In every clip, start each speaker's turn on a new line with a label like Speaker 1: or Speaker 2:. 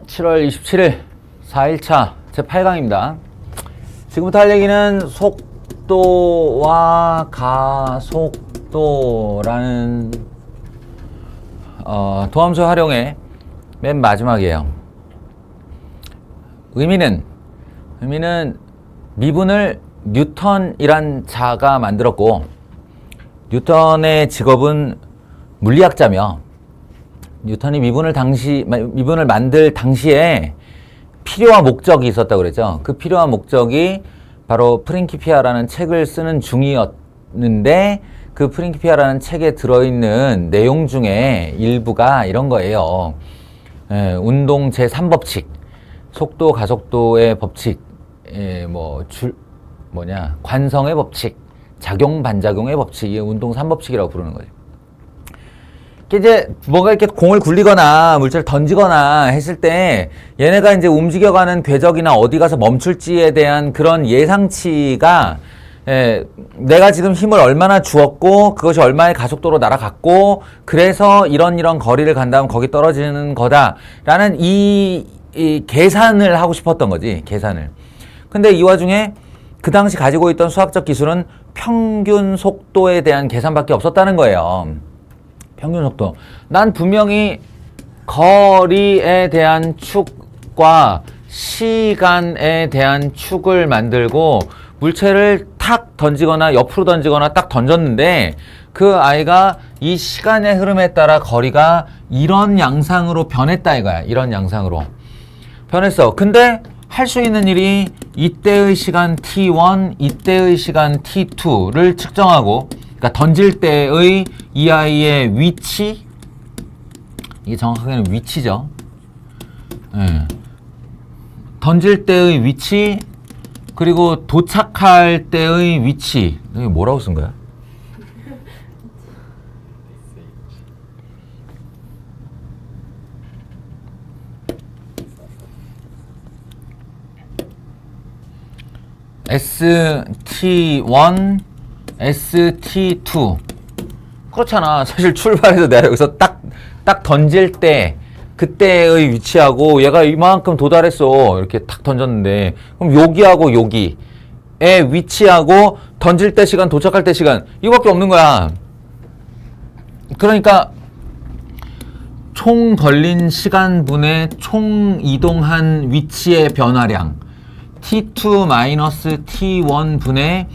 Speaker 1: 7월 27일 4일차 제8강입니다. 지금부터 할 얘기는 속도와 가속도라는 도함수 활용의 맨 마지막이에요. 의미는 미분을 뉴턴이란 자가 만들었고, 뉴턴의 직업은 물리학자며, 뉴턴이 미분을 만들 당시에 필요한 목적이 있었다고 그랬죠. 그 필요한 목적이 바로 프린키피아라는 책을 쓰는 중이었는데, 그 프린키피아라는 책에 들어있는 내용 중에 일부가 이런 거예요. 운동 제3법칙, 속도 가속도의 법칙, 관성의 법칙, 작용 반작용의 법칙, 이 운동 3법칙이라고 부르는 거죠. 이제 뭔가 이렇게 공을 굴리거나 물체를 던지거나 했을 때 얘네가 이제 움직여가는 궤적이나 어디 가서 멈출지에 대한 그런 예상치가, 내가 지금 힘을 얼마나 주었고 그것이 얼마의 가속도로 날아갔고 그래서 이런 거리를 간다면 거기 떨어지는 거다라는 이 계산을 하고 싶었던 거지, 계산을. 근데 이 와중에 그 당시 가지고 있던 수학적 기술은 평균 속도에 대한 계산밖에 없었다는 거예요. 평균 속도. 난 분명히 거리에 대한 축과 시간에 대한 축을 만들고 물체를 탁 던지거나 옆으로 던지거나 딱 던졌는데 그 아이가 이 시간의 흐름에 따라 거리가 이런 양상으로 변했다 이거야. 이런 양상으로 변했어. 근데 할 수 있는 일이 이때의 시간 t1, 이때의 시간 t2를 측정하고, 그러니까 던질 때의 이 아이의 위치, 이게 정확하게는 위치죠. 던질 때의 위치, 그리고 도착할 때의 위치. 이게 뭐라고 쓴 거야? ST1, ST2. 그렇잖아. 사실 출발해서 내가 여기서 딱 던질 때, 그때의 위치하고 얘가 이만큼 도달했어. 이렇게 탁 던졌는데. 그럼 여기하고 여기의 위치하고 던질 때 시간, 도착할 때 시간. 이거밖에 없는 거야. 그러니까 총 걸린 시간분의 총 이동한 위치의 변화량. T2-T1 분의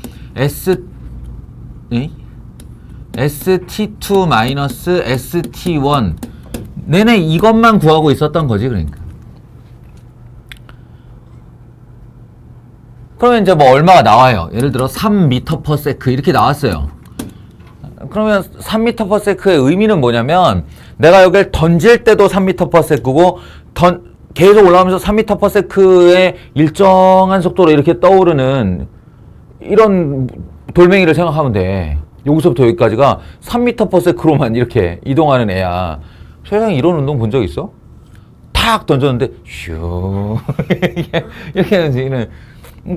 Speaker 1: ST2-ST1 내내 이것만 구하고 있었던 거지. 그러니까 그러면 이제 뭐 얼마가 나와요. 예를 들어 3m/s 이렇게 나왔어요. 그러면 3m/s의 의미는 뭐냐면 내가 여기를 던질 때도 3m/s고 계속 올라가면서 3m/s의 일정한 속도로 이렇게 떠오르는 이런 돌멩이를 생각하면 돼. 여기서부터 여기까지가 3m/s로만 이렇게 이동하는 애야. 세상에 이런 운동 본 적 있어? 탁 던졌는데 슈 이렇게 하는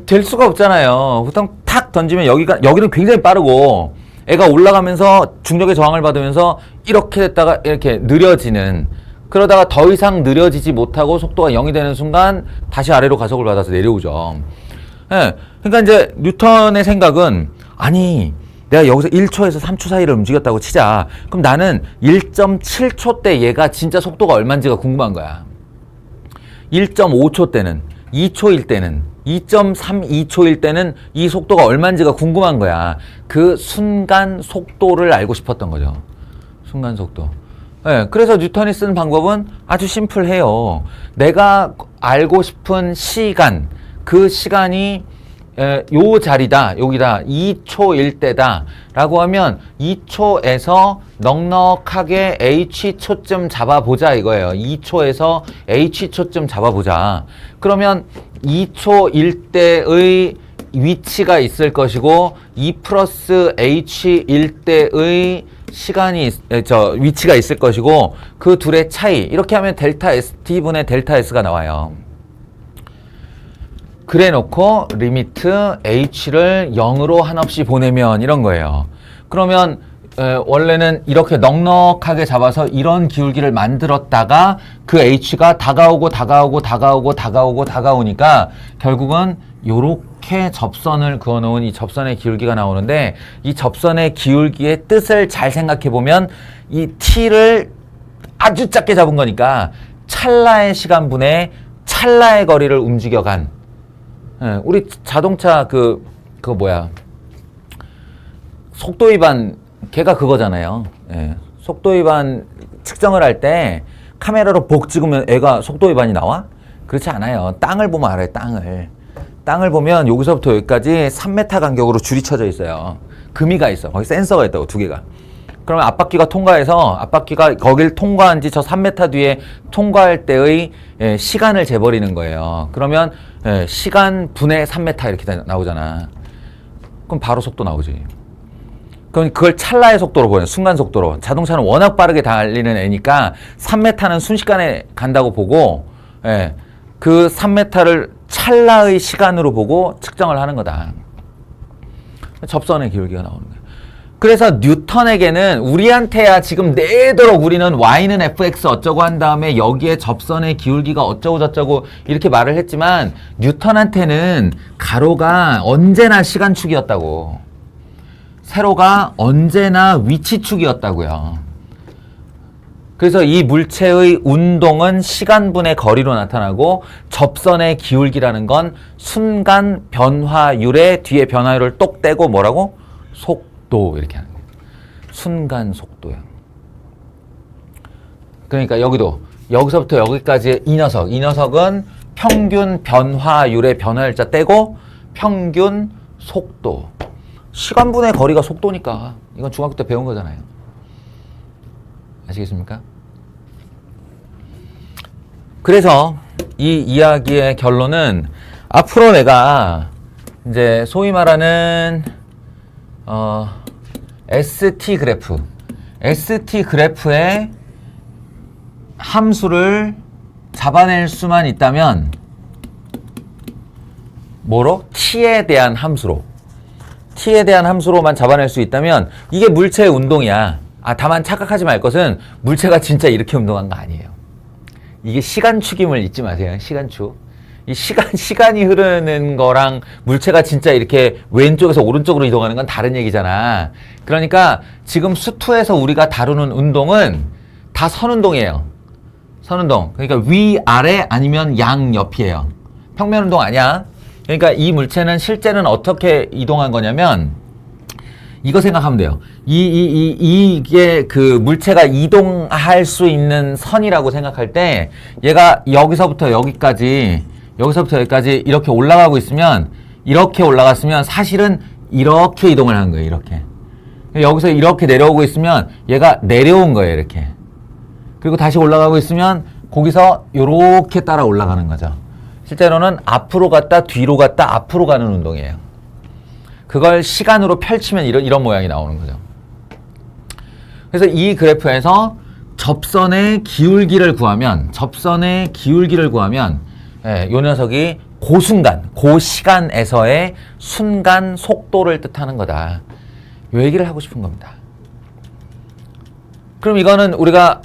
Speaker 1: 될 수가 없잖아요. 보통 탁 던지면 여기는 굉장히 빠르고 애가 올라가면서 중력의 저항을 받으면서 이렇게 됐다가 이렇게 느려지는, 그러다가 더 이상 느려지지 못하고 속도가 0이 되는 순간 다시 아래로 가속을 받아서 내려오죠. 그러니까 이제 뉴턴의 생각은, 아니 내가 여기서 1초에서 3초 사이를 움직였다고 치자. 그럼 나는 1.7초 때 얘가 진짜 속도가 얼마인지가 궁금한 거야. 1.5초 때는, 2초일 때는, 2.32초일 때는 이 속도가 얼마인지가 궁금한 거야. 그 순간 속도를 알고 싶었던 거죠. 순간 속도. 그래서 뉴턴이 쓴 방법은 아주 심플해요. 내가 알고 싶은 시간, 그 시간이 요 자리다, 여기다, 2초일 때다 라고 하면 2초에서 넉넉하게 H초쯤 잡아보자 이거예요. 2초에서 H초쯤 잡아보자. 그러면 2초일 때의 위치가 있을 것이고 2 플러스 H일 때의 위치가 있을 것이고 그 둘의 차이, 이렇게 하면 델타 ST분의 델타 S가 나와요. 그래 놓고 리미트 H를 0으로 한없이 보내면 이런 거예요. 그러면 원래는 이렇게 넉넉하게 잡아서 이런 기울기를 만들었다가 그 h가 다가오니까 결국은 요렇게 접선을 그어놓은 이 접선의 기울기가 나오는데, 이 접선의 기울기의 뜻을 잘 생각해 보면 이 t를 아주 작게 잡은 거니까 찰나의 시간분에 찰나의 거리를 움직여간, 우리 자동차 그거 뭐야, 속도 위반, 걔가 그거잖아요. 속도 위반 측정을 할 때 카메라로 복 찍으면 애가 속도 위반이 나와? 그렇지 않아요. 땅을 보면 알아요. 땅을 보면 여기서부터 여기까지 3m 간격으로 줄이 쳐져 있어요. 금이가 있어. 거기 센서가 있다고, 2개가. 그러면 앞바퀴가 통과해서 앞바퀴가 거길 통과한 지 저 3m 뒤에 통과할 때의 시간을 재버리는 거예요. 그러면 시간 분의 3m 이렇게 나오잖아. 그럼 바로 속도 나오지. 그럼 그걸 찰나의 속도로 보여요. 순간 속도로. 자동차는 워낙 빠르게 달리는 애니까 3m는 순식간에 간다고 보고, 그 3m를 찰나의 시간으로 보고 측정을 하는 거다. 접선의 기울기가 나오는 거예요. 그래서 뉴턴에게는 우리한테야 지금 내도록 우리는 y는 fx 어쩌고 한 다음에 여기에 접선의 기울기가 어쩌고 저쩌고 이렇게 말을 했지만, 뉴턴한테는 가로가 언제나 시간축이었다고, 세로가 언제나 위치축이었다고요. 그래서 이 물체의 운동은 시간분의 거리로 나타나고, 접선의 기울기라는 건 순간 변화율의 뒤에 변화율을 똑 떼고 뭐라고? 속도, 이렇게 하는 거예요. 순간 속도요. 그러니까 여기서부터 여기까지의 이 녀석은 평균 변화율의 변화율자 떼고 평균 속도. 시간분의 거리가 속도니까 이건 중학교 때 배운 거잖아요. 아시겠습니까? 그래서 이 이야기의 결론은, 앞으로 내가 이제 소위 말하는 ST 그래프의 함수를 잡아낼 수만 있다면, 뭐로? t에 대한 함수로만 잡아낼 수 있다면 이게 물체의 운동이야. 다만 착각하지 말 것은 물체가 진짜 이렇게 운동한 거 아니에요. 이게 시간축임을 잊지 마세요. 시간축. 이 시간이 흐르는 거랑 물체가 진짜 이렇게 왼쪽에서 오른쪽으로 이동하는 건 다른 얘기잖아. 그러니까 지금 수투에서 우리가 다루는 운동은 다 선운동이에요. 선운동. 그러니까 위아래 아니면 양옆이에요. 평면운동 아니야. 그러니까 이 물체는 실제는 어떻게 이동한 거냐면, 이거 생각하면 돼요. 이게 그 물체가 이동할 수 있는 선이라고 생각할 때, 얘가 여기서부터 여기까지 이렇게 올라가고 있으면, 이렇게 올라갔으면 사실은 이렇게 이동을 하는 거예요. 이렇게. 여기서 이렇게 내려오고 있으면 얘가 내려온 거예요. 이렇게. 그리고 다시 올라가고 있으면 거기서 이렇게 따라 올라가는 거죠. 실제로는 앞으로 갔다 뒤로 갔다 앞으로 가는 운동이에요. 그걸 시간으로 펼치면 이런 모양이 나오는 거죠. 그래서 이 그래프에서 접선의 기울기를 구하면 요 녀석이 고시간에서의 순간 속도를 뜻하는 거다. 요 얘기를 하고 싶은 겁니다. 그럼 이거는 우리가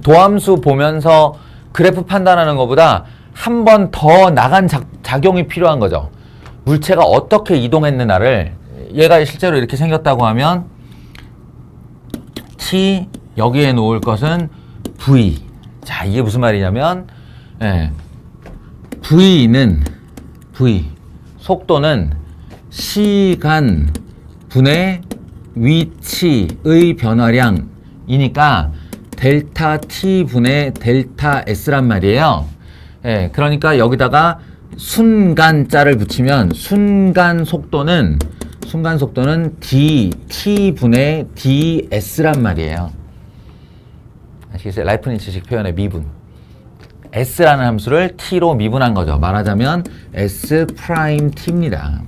Speaker 1: 도함수 보면서 그래프 판단하는 것보다 한 번 더 나간 작용이 필요한 거죠. 물체가 어떻게 이동했느냐를, 얘가 실제로 이렇게 생겼다고 하면 T, 여기에 놓을 것은 V. 자, 이게 무슨 말이냐면, 속도는 시간 분의 위치의 변화량이니까 델타 T 분의 델타 S란 말이에요. 그러니까 여기다가 순간자를 붙이면 순간 속도는 dt 분의 ds란 말이에요. 아시겠어요? 라이프니츠식 표현의 미분. s라는 함수를 t로 미분한 거죠. 말하자면 s 프라임 t입니다.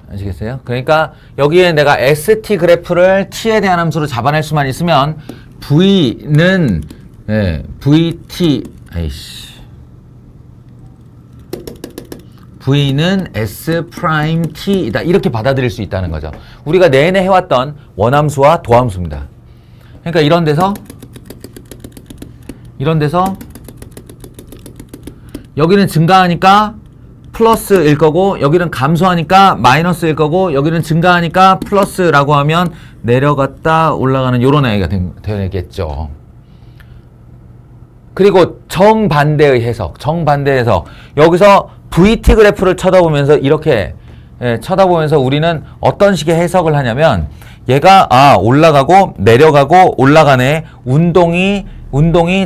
Speaker 1: 아시겠어요? 그러니까 여기에 내가 st 그래프를 t에 대한 함수로 잡아낼 수만 있으면 v는 V는 S 프라임 T이다. 이렇게 받아들일 수 있다는 거죠. 우리가 내내 해왔던 원함수와 도함수입니다. 그러니까 이런 데서 여기는 증가하니까 플러스일 거고 여기는 감소하니까 마이너스일 거고 여기는 증가하니까 플러스라고 하면 내려갔다 올라가는 이런 애가 되겠죠. 그리고 정반대의 해석. 여기서 VT 그래프를 쳐다보면서 이렇게 쳐다보면서 우리는 어떤 식의 해석을 하냐면 얘가 올라가고 내려가고 올라가네. 운동이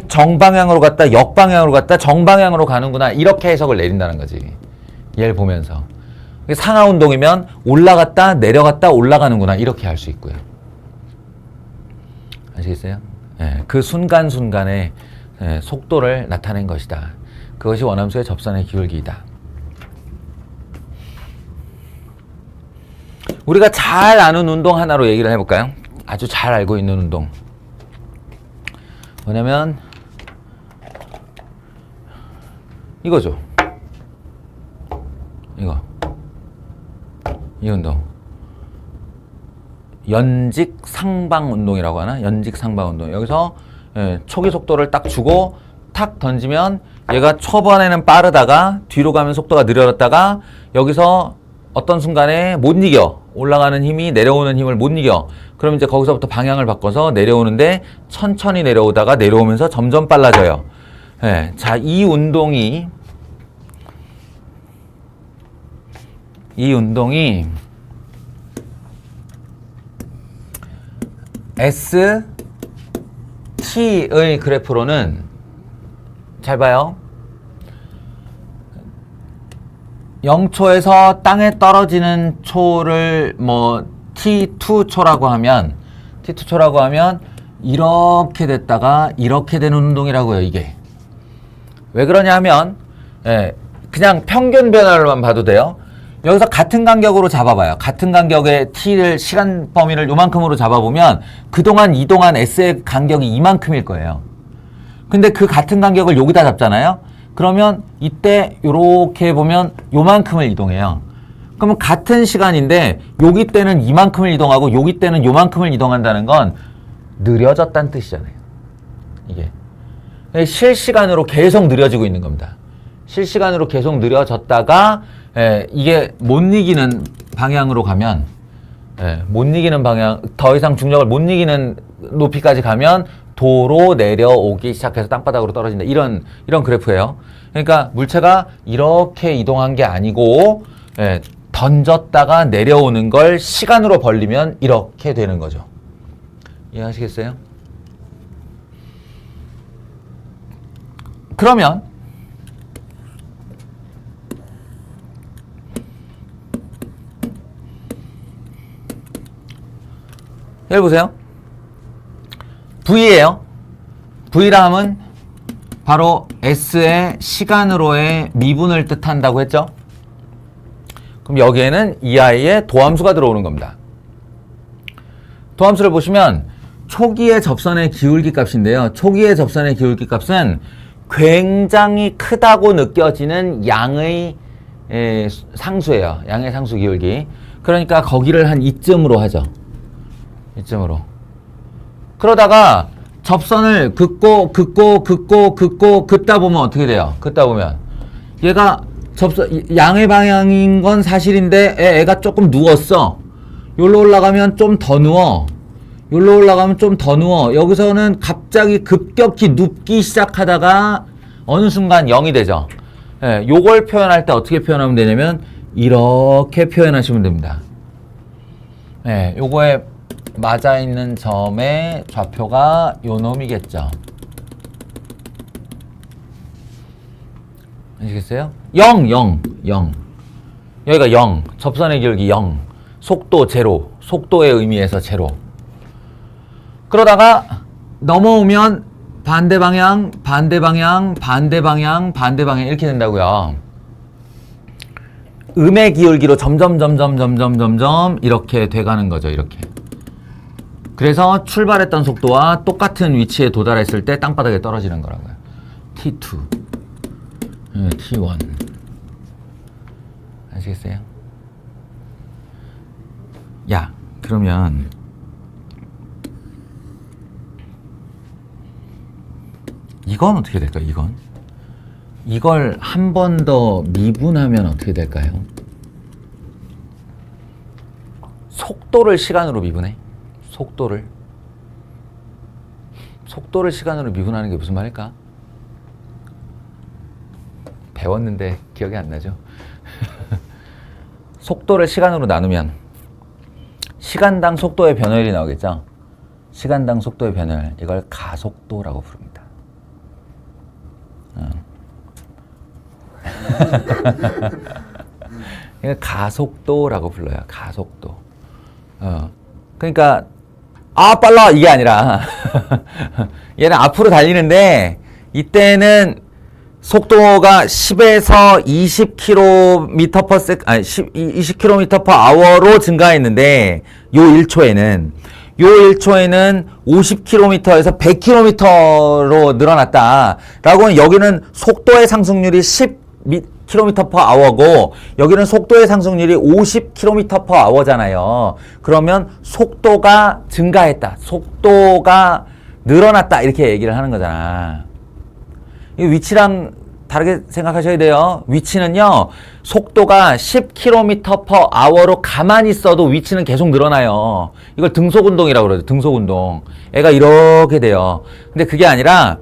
Speaker 1: 정방향으로 갔다 역방향으로 갔다 정방향으로 가는구나. 이렇게 해석을 내린다는 거지. 얘를 보면서. 상하 운동이면 올라갔다 내려갔다 올라가는구나. 이렇게 할 수 있고요. 아시겠어요? 그 순간순간에 속도를 나타낸 것이다. 그것이 원함수의 접선의 기울기이다. 우리가 잘 아는 운동 하나로 얘기를 해볼까요? 아주 잘 알고 있는 운동. 뭐냐면 이거죠. 이 운동. 연직 상방 운동이라고 하나? 연직 상방 운동. 여기서 초기 속도를 딱 주고 탁 던지면 얘가 초반에는 빠르다가 뒤로 가면 속도가 느려졌다가 여기서 어떤 순간에 못 이겨. 올라가는 힘이 내려오는 힘을 못 이겨. 그럼 이제 거기서부터 방향을 바꿔서 내려오는데 천천히 내려오다가 내려오면서 점점 빨라져요. 자, 이 운동이 ST의 그래프로는 잘 봐요. 0초에서 땅에 떨어지는 초를 T2초라고 하면 이렇게 됐다가 이렇게 되는 운동이라고요, 이게. 왜 그러냐 하면 그냥 평균 변화로만 봐도 돼요. 여기서 같은 간격으로 잡아봐요. 같은 간격의 T를 시간 범위를 요만큼으로 잡아보면 그동안 이동한 S의 간격이 이만큼일 거예요. 근데 그 같은 간격을 여기다 잡잖아요. 그러면 이때 요렇게 보면 요만큼을 이동해요. 그러면 같은 시간인데 여기 때는 이만큼을 이동하고 여기 때는 요만큼을 이동한다는 건 느려졌다는 뜻이잖아요. 이게 실시간으로 계속 느려지고 있는 겁니다. 실시간으로 계속 느려졌다가 이게 못 이기는 방향으로 가면 못 이기는 방향, 더 이상 중력을 못 이기는 높이까지 가면 도로 내려오기 시작해서 땅바닥으로 떨어진다. 이런 그래프예요. 그러니까 물체가 이렇게 이동한 게 아니고 던졌다가 내려오는 걸 시간으로 벌리면 이렇게 되는 거죠. 이해하시겠어요? 그러면 여기 보세요. V예요. V라 함은 바로 S의 시간으로의 미분을 뜻한다고 했죠. 그럼 여기에는 이 아이의 도함수가 들어오는 겁니다. 도함수를 보시면 초기의 접선의 기울기 값인데요. 초기의 접선의 기울기 값은 굉장히 크다고 느껴지는 양의 상수예요. 양의 상수 기울기. 그러니까 거기를 한 이쯤으로 하죠. 이쯤으로. 그러다가 접선을 긋다 보면 어떻게 돼요? 긋다 보면 얘가 양의 방향인 건 사실인데 애가 조금 누웠어. 여기로 올라가면 좀 더 누워. 여기로 올라가면 좀 더 누워. 여기서는 갑자기 급격히 눕기 시작하다가 어느 순간 0이 되죠. 요걸 표현할 때 어떻게 표현하면 되냐면 이렇게 표현하시면 됩니다. 요거에 맞아 있는 점의 좌표가 요 놈이겠죠. 아시겠어요? 0. 여기가 0. 접선의 기울기 0. 속도 제로. 속도의 의미에서 제로. 그러다가 넘어오면 반대 방향 이렇게 된다고요. 음의 기울기로 점점 이렇게 돼가는 거죠. 이렇게. 그래서 출발했던 속도와 똑같은 위치에 도달했을 때 땅바닥에 떨어지는 거라고요. T2, T1. 아시겠어요? 야, 그러면 이건 어떻게 될까요? 이걸 한 번 더 미분하면 어떻게 될까요? 속도를 시간으로 미분해. 속도를 시간으로 미분하는 게 무슨 말일까? 배웠는데 기억이 안 나죠? 속도를 시간으로 나누면 시간당 속도의 변화율이 나오겠죠? 시간당 속도의 변화율, 이걸 가속도라고 부릅니다. 이걸 가속도라고 불러요. 가속도. 그러니까 빨라 이게 아니라 얘는 앞으로 달리는데 이때는 속도가 10에서 20km/h로 증가했는데 요 1초에는 50km에서 100km로 늘어났다라고 여기는 속도의 상승률이 10km/h고 여기는 속도의 상승률이 50km/h잖아요. 그러면 속도가 증가했다. 속도가 늘어났다. 이렇게 얘기를 하는 거잖아. 이 위치랑 다르게 생각하셔야 돼요. 위치는요, 속도가 10km/h로 가만히 있어도 위치는 계속 늘어나요. 이걸 등속운동이라고 그러죠. 등속운동. 애가 이렇게 돼요. 근데 그게 아니라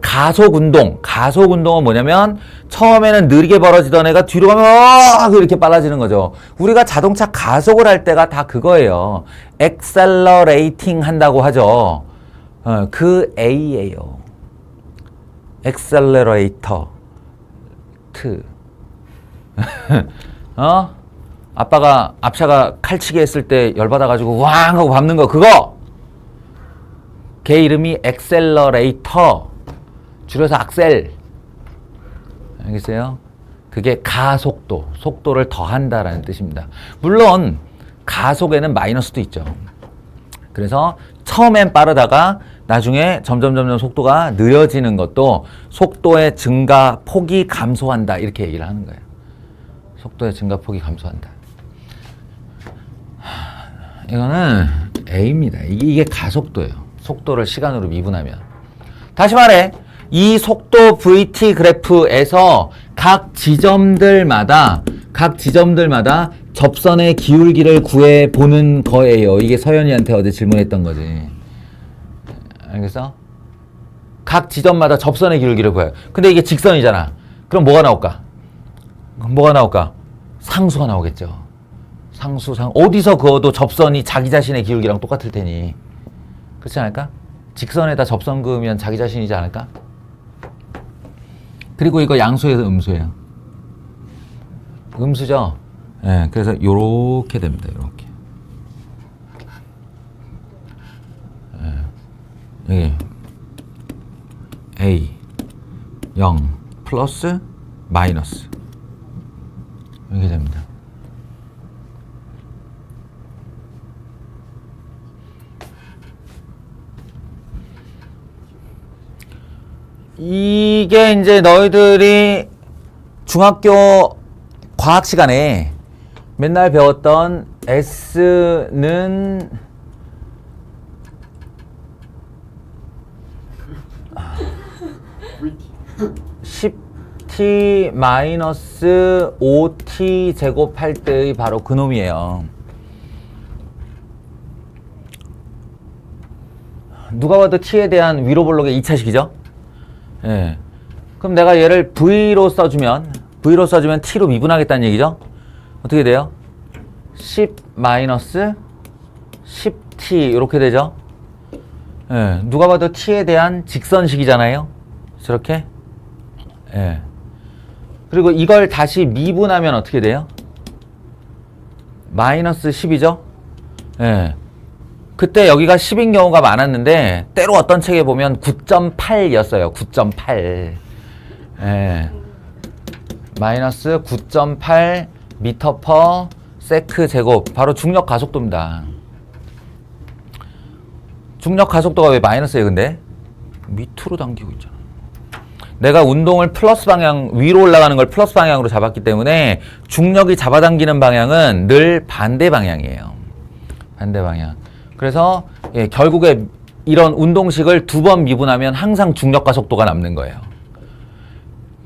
Speaker 1: 가속운동은 뭐냐면 처음에는 느리게 벌어지던 애가 뒤로 가면 이렇게 빨라지는 거죠. 우리가 자동차 가속을 할 때가 다 그거예요. accelerating 한다고 하죠. 그 A예요. accelerator. 아빠가 앞차가 칼치기 했을 때 열받아가지고 왕 하고 밟는 거 그거! 걔 이름이 accelerator. 줄여서 악셀. 알겠어요? 그게 가속도, 속도를 더한다라는 뜻입니다. 물론 가속에는 마이너스도 있죠. 그래서 처음엔 빠르다가 나중에 점점 속도가 느려지는 것도 속도의 증가 폭이 감소한다 이렇게 얘기를 하는 거예요. 속도의 증가 폭이 감소한다. 이거는 A입니다. 이게 가속도예요. 속도를 시간으로 미분하면. 다시 말해 이 속도 VT 그래프에서 각 지점들마다 접선의 기울기를 구해보는 거예요. 이게 서연이한테 어제 질문했던 거지. 알겠어? 각 지점마다 접선의 기울기를 구해요. 근데 이게 직선이잖아. 그럼 뭐가 나올까? 상수가 나오겠죠. 상수. 어디서 그어도 접선이 자기 자신의 기울기랑 똑같을 테니. 그렇지 않을까? 직선에다 접선 그으면 자기 자신이지 않을까? 그리고 이거 양수에서 음수예요. 음수죠? 네, 그래서 요렇게 됩니다. 요렇게. 여기 A 0 플러스 마이너스 이렇게 됩니다. 이게 이제 너희들이 중학교 과학 시간에 맨날 배웠던 S는 10t 마이너스 5t 제곱할 때의 바로 그놈이에요. 누가 봐도 t에 대한 위로 볼록의 2차식이죠? 예. 그럼 내가 얘를 v로 써주면 t로 미분하겠다는 얘기죠? 어떻게 돼요? 10 마이너스 10t 이렇게 되죠? 예. 누가 봐도 t에 대한 직선식이잖아요? 저렇게? 예. 그리고 이걸 다시 미분하면 어떻게 돼요? 마이너스 10이죠? 예. 그때 여기가 10인 경우가 많았는데 때로 어떤 책에 보면 9.8였어요. 9.8. 예. 마이너스 9.8 미터 퍼 세크 제곱. 바로 중력 가속도입니다. 중력 가속도가 왜 마이너스예요, 근데? 밑으로 당기고 있잖아. 내가 운동을 플러스 방향, 위로 올라가는 걸 플러스 방향으로 잡았기 때문에 중력이 잡아당기는 방향은 늘 반대 방향이에요. 반대 방향. 그래서 예, 결국에 이런 운동식을 2번 미분하면 항상 중력과 속도가 남는 거예요.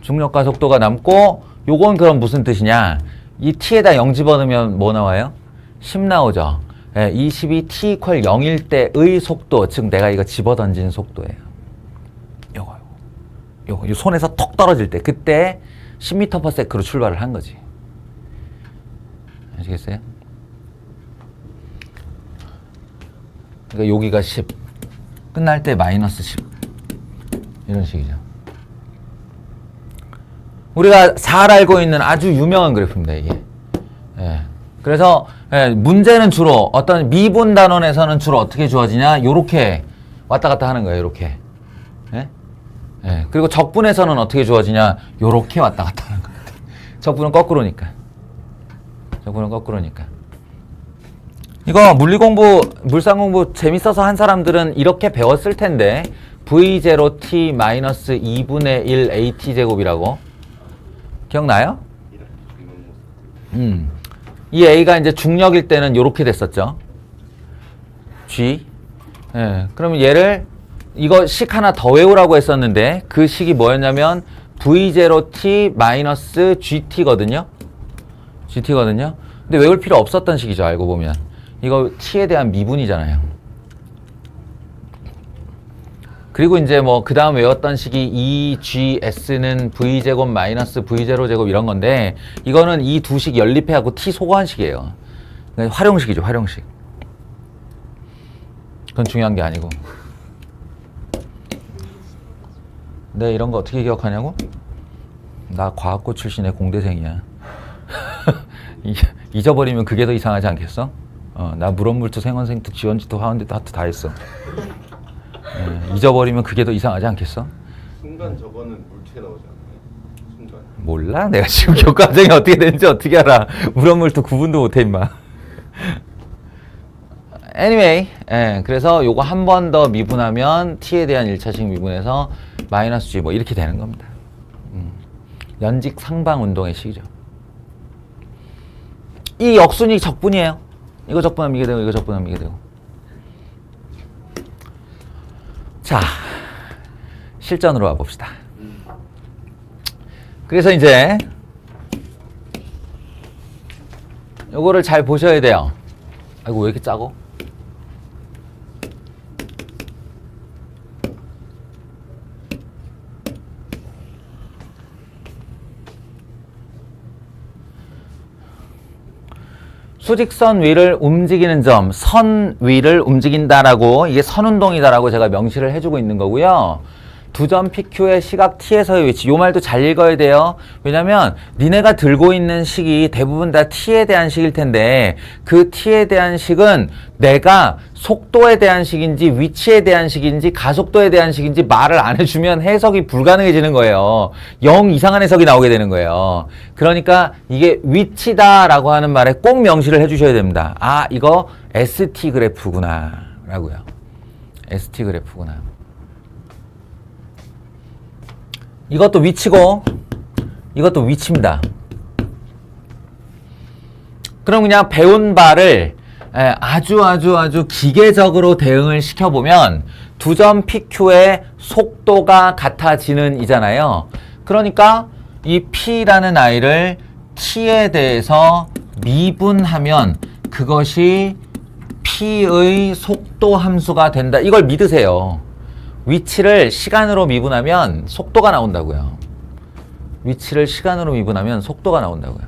Speaker 1: 중력과 속도가 남고 요건 그럼 무슨 뜻이냐? 이 t에다 0 집어넣으면 뭐 나와요? 10 나오죠. 예, 20이 t = 0일 때의 속도, 즉 내가 이거 집어던진 속도예요. 요거 손에서 톡 떨어질 때 그때 10m/s로 출발을 한 거지. 아시겠어요? 그러니까 여기가 10, 끝날 때 -10 이런 식이죠. 우리가 잘 알고 있는 아주 유명한 그래프입니다, 이게. 예. 그래서 예, 문제는 주로 어떤 미분 단원에서는 주로 어떻게 주어지냐? 요렇게 왔다 갔다 하는 거예요, 요렇게. 예? 예. 그리고 적분에서는 어떻게 주어지냐? 요렇게 왔다 갔다 하는 거예요. 적분은 거꾸로니까. 적분은 거꾸로니까. 이거 물리 공부, 물산 공부 재밌어서 한 사람들은 이렇게 배웠을 텐데 V0t 마이너스 2분의 1 AT 제곱이라고 기억나요? 이 A가 이제 중력일 때는 이렇게 됐었죠. G. 예. 그러면 얘를 이거 식 하나 더 외우라고 했었는데 그 식이 뭐였냐면 V0t 마이너스 GT거든요. GT거든요. 근데 외울 필요 없었던 식이죠, 알고 보면. 이거 t에 대한 미분이잖아요. 그리고 이제 뭐 그 다음 외웠던 식이 2GS는 V제곱 마이너스 V0제곱 이런 건데 이거는 이 두 식 연립해갖고 t 소거한식이에요. 그러니까 활용식이죠, 활용식. 그건 중요한 게 아니고. 네, 이런 거 어떻게 기억하냐고? 나 과학고 출신의 공대생이야. 잊어버리면 그게 더 이상하지 않겠어? 나 물원물투 생원생투 지원지투 화원지투 하트 다 했어. 잊어버리면 그게 더 이상하지 않겠어?
Speaker 2: 순간 저거는 물체에 나오지 않나요? 순간.
Speaker 1: 몰라? 내가 지금 교과정이 어떻게 되는지 어떻게 알아? 물원물투 구분도 못해 임마. anyway, 예, 그래서 요거 한 번 더 미분하면 t에 대한 1차식 미분해서 마이너스 g 뭐 이렇게 되는 겁니다. 연직 상방 운동의 식이죠. 이 역순이 적분이에요. 이거 적분하면 이게 되고 이거 적분하면 이게 되고. 자, 실전으로 와봅시다. 그래서 이제 요거를 잘 보셔야 돼요. 아이고 왜 이렇게 짜고? 수직선 위를 움직이는 점, 선 위를 움직인다라고, 이게 선운동이다라고 제가 명시를 해주고 있는 거고요. 두 점 PQ의 시각 T에서의 위치, 요 말도 잘 읽어야 돼요. 왜냐면 니네가 들고 있는 식이 대부분 다 T에 대한 식일 텐데 그 T에 대한 식은 내가 속도에 대한 식인지 위치에 대한 식인지 가속도에 대한 식인지 말을 안 해주면 해석이 불가능해지는 거예요. 영 이상한 해석이 나오게 되는 거예요. 그러니까 이게 위치다라고 하는 말에 꼭 명시를 해주셔야 됩니다. 아, 이거 ST 그래프구나 라고요. ST 그래프구나. 이것도 위치고 이것도 위치입니다. 그럼 그냥 배운 바를 아주 기계적으로 대응을 시켜보면 두 점 PQ의 속도가 같아지는 이잖아요. 그러니까 이 P라는 아이를 T에 대해서 미분하면 그것이 P의 속도 함수가 된다. 이걸 믿으세요. 위치를 시간으로 미분하면 속도가 나온다고요. 위치를 시간으로 미분하면 속도가 나온다고요.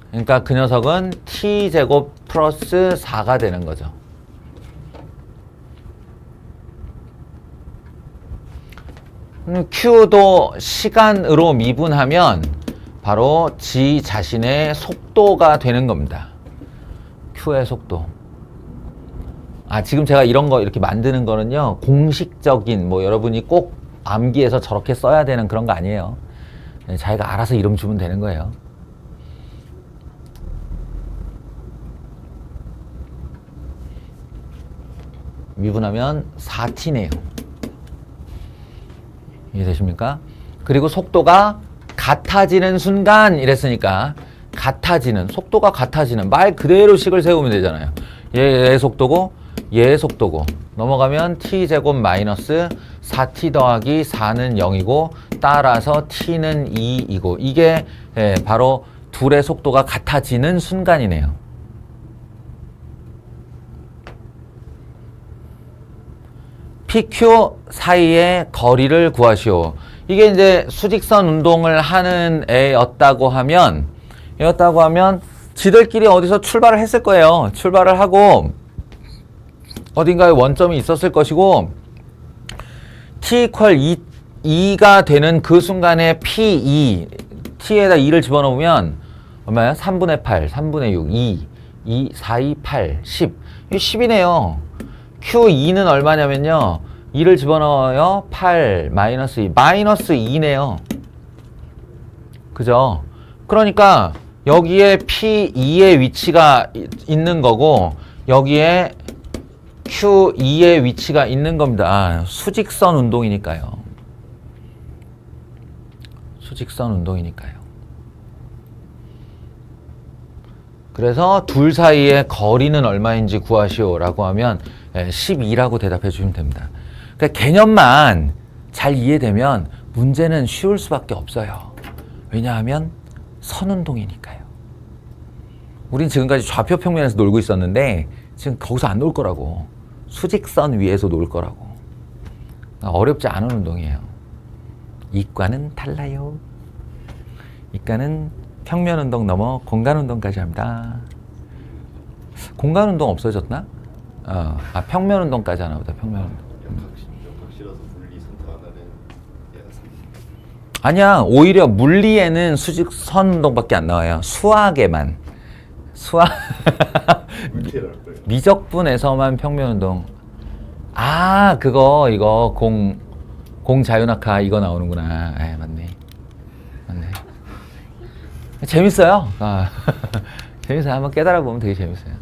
Speaker 1: 그러니까 그 녀석은 t제곱 플러스 4가 되는 거죠. q도 시간으로 미분하면 바로 지 자신의 속도가 되는 겁니다. q의 속도. 아, 지금 제가 이런 거 이렇게 만드는 거는요, 공식적인, 뭐 여러분이 꼭 암기해서 저렇게 써야 되는 그런 거 아니에요. 자기가 알아서 이름 주면 되는 거예요. 미분하면 4t네요. 이해되십니까? 그리고 속도가 같아지는 순간 이랬으니까 같아지는, 속도가 같아지는, 말 그대로 식을 세우면 되잖아요. 얘의 속도고 얘의 속도고 넘어가면 t제곱 마이너스 4t 더하기 4는 0이고 따라서 t는 2이고 이게 바로 둘의 속도가 같아지는 순간이네요. PQ 사이의 거리를 구하시오. 이게 이제 수직선 운동을 하는 애였다고 하면 지들끼리 어디서 출발을 했을 거예요. 출발을 하고 어딘가에 원점이 있었을 것이고 t = 2가 되는 그 순간에 P2 t에다 2를 집어넣으면 얼마야? 3분의 8, 3분의 6, 2, 4, 2, 8, 10. 이게 10이네요. Q2는 얼마냐면요. 2를 집어넣어요. 8 마이너스 2. 마이너스 2네요. 그죠? 그러니까 여기에 P2의 위치가 있는 거고 여기에 Q2의 위치가 있는 겁니다. 아, 수직선 운동이니까요. 수직선 운동이니까요. 그래서 둘 사이의 거리는 얼마인지 구하시오 라고 하면 12라고 대답해 주시면 됩니다. 그러니까 개념만 잘 이해되면 문제는 쉬울 수밖에 없어요. 왜냐하면 선운동이니까요. 우린 지금까지 좌표 평면에서 놀고 있었는데 지금 거기서 안 놀 거라고. 수직선 위에서 놀 거라고. 어렵지 않은 운동이에요. 이과는 달라요. 이과는 평면 운동 넘어 공간 운동까지 합니다. 공간 운동 없어졌나? 평면 운동까지 하나 보다. 평면 운동.
Speaker 2: 역학실어서 물리 선택 안 하는 애가 생깁니다.
Speaker 1: 아니야. 오히려 물리에는 수직선 운동밖에 안 나와요. 수학에만. 수학.
Speaker 2: 물체를 할 거예요.
Speaker 1: 미적분에서만 평면 운동. 아, 이거 공 자유낙하 이거 나오는구나. 맞네. 재밌어요. 재밌어요. 한번 깨달아 보면 되게 재밌어요.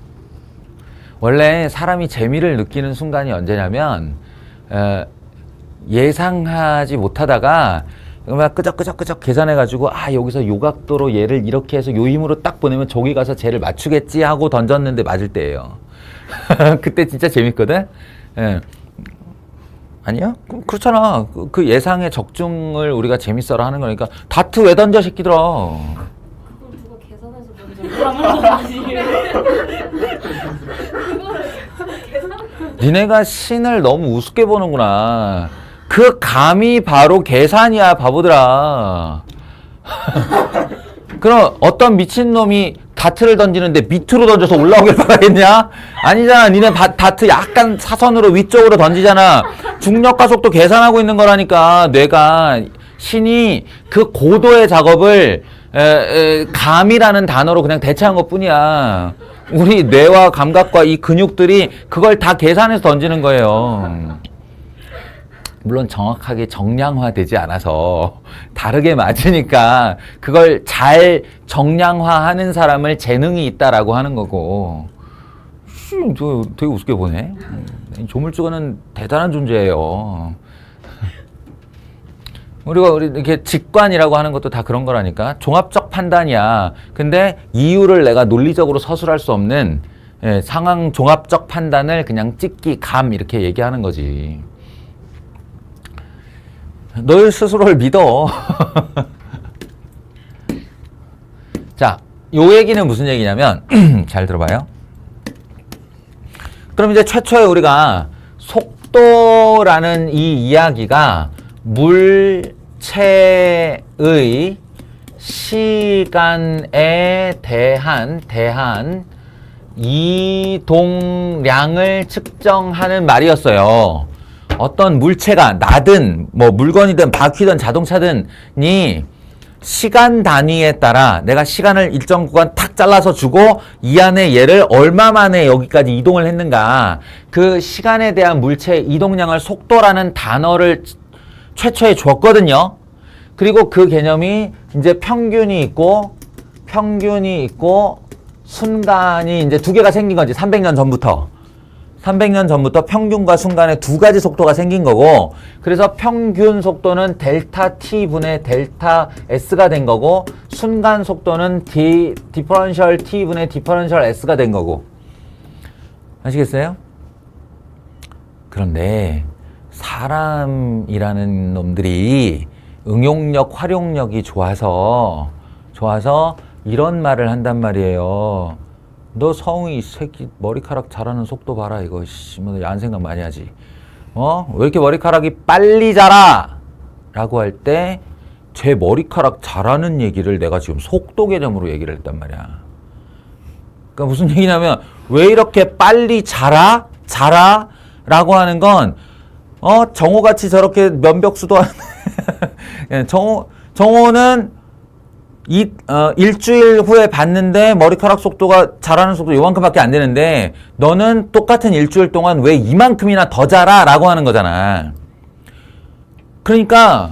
Speaker 1: 원래 사람이 재미를 느끼는 순간이 언제냐면 예상하지 못하다가 막 끄적끄적 계산해가지고 여기서 요 각도로 얘를 이렇게 해서 요 힘으로 딱 보내면 저기 가서 쟤를 맞추겠지 하고 던졌는데 맞을 때예요. 그때 진짜 재밌거든. 예. 아니야? 그렇잖아. 그 예상의 적중을 우리가 재밌어라 하는 거니까 다트 왜 던져 새끼들아.
Speaker 3: 그걸 누가 계산해서 먼저 하는 건 아니에요.
Speaker 1: 니네가 신을 너무 우습게 보는구나. 그 감이 바로 계산이야, 바보들아. 그럼 어떤 미친놈이 다트를 던지는데 밑으로 던져서 올라오길 바라겠냐? 아니잖아. 니네 다트 약간 사선으로 위쪽으로 던지잖아. 중력과 속도 계산하고 있는 거라니까. 뇌가 신이 그 고도의 작업을 감이라는 단어로 그냥 대체한 것 뿐이야. 우리 뇌와 감각과 이 근육들이 그걸 다 계산해서 던지는 거예요. 물론 정확하게 정량화되지 않아서 다르게 맞으니까 그걸 잘 정량화하는 사람을 재능이 있다라고 하는 거고. 저 되게 우습게 보네. 조물주가는 대단한 존재예요. 우리 이렇게 직관이라고 하는 것도 다 그런 거라니까. 종합적 판단이야. 근데 이유를 내가 논리적으로 서술할 수 없는 상황 종합적 판단을 그냥 찍기, 감 이렇게 얘기하는 거지. 널 스스로를 믿어. 자, 요 얘기는 무슨 얘기냐면 잘 들어봐요. 그럼 이제 최초에 우리가 속도라는 이 이야기가 물체의 시간에 대한 이동량을 측정하는 말이었어요. 어떤 물체가 나든 뭐 물건이든 바퀴든 자동차든이 시간 단위에 따라 내가 시간을 일정 구간 탁 잘라서 주고 이 안에 얘를 얼마 만에 여기까지 이동을 했는가, 그 시간에 대한 물체의 이동량을 속도라는 단어를 최초에 줬거든요. 그리고 그 개념이 이제 평균이 있고 순간이 이제 두 개가 생긴 거지. 300년 전부터 300년 전부터 평균과 순간에 두 가지 속도가 생긴 거고, 그래서 평균 속도는 델타 t분의 델타 s가 된 거고, 순간 속도는 디퍼런셜 t분의 디퍼런셜 s가 된 거고. 아시겠어요? 그런데 사람이라는 놈들이 응용력, 활용력이 좋아서 이런 말을 한단 말이에요. 너 성우이 이 새끼 머리카락 자라는 속도 봐라 이거 씨, 뭐 야한 생각 많이 하지. 왜 이렇게 머리카락이 빨리 자라? 라고 할 때 제 머리카락 자라는 얘기를 내가 지금 속도 개념으로 얘기를 했단 말이야. 그러니까 무슨 얘기냐면 왜 이렇게 빨리 자라? 라고 하는 건 정호같이 저렇게 면벽수도 하는 정호는 일주일 후에 봤는데 머리카락 속도가 자라는 속도 요만큼밖에 안 되는데 너는 똑같은 일주일 동안 왜 이만큼이나 더 자라? 라고 하는 거잖아. 그러니까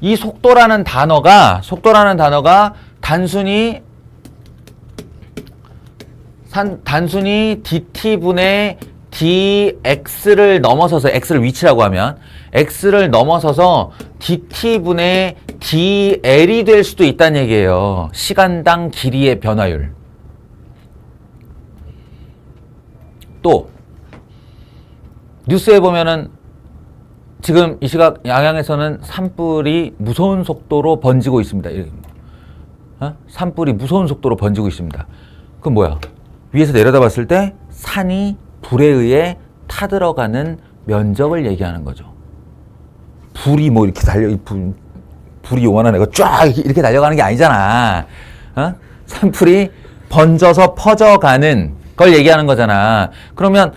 Speaker 1: 이 속도라는 단어가 단순히 dt분의 dx를 넘어서서 x를 위치라고 하면 x를 넘어서서 dt분의 dl이 될 수도 있다는 얘기예요. 시간당 길이의 변화율. 또 뉴스에 보면은 지금 이 시각 양양에서는 산불이 무서운 속도로 번지고 있습니다. 산불이 무서운 속도로 번지고 있습니다. 그건 뭐야? 위에서 내려다봤을 때 산이 불에 의해 타들어가는 면적을 얘기하는 거죠. 불이 뭐 이렇게 불이 요만한 애가 쫙 이렇게 달려가는 게 아니잖아. 산불이 번져서 퍼져가는 걸 얘기하는 거잖아. 그러면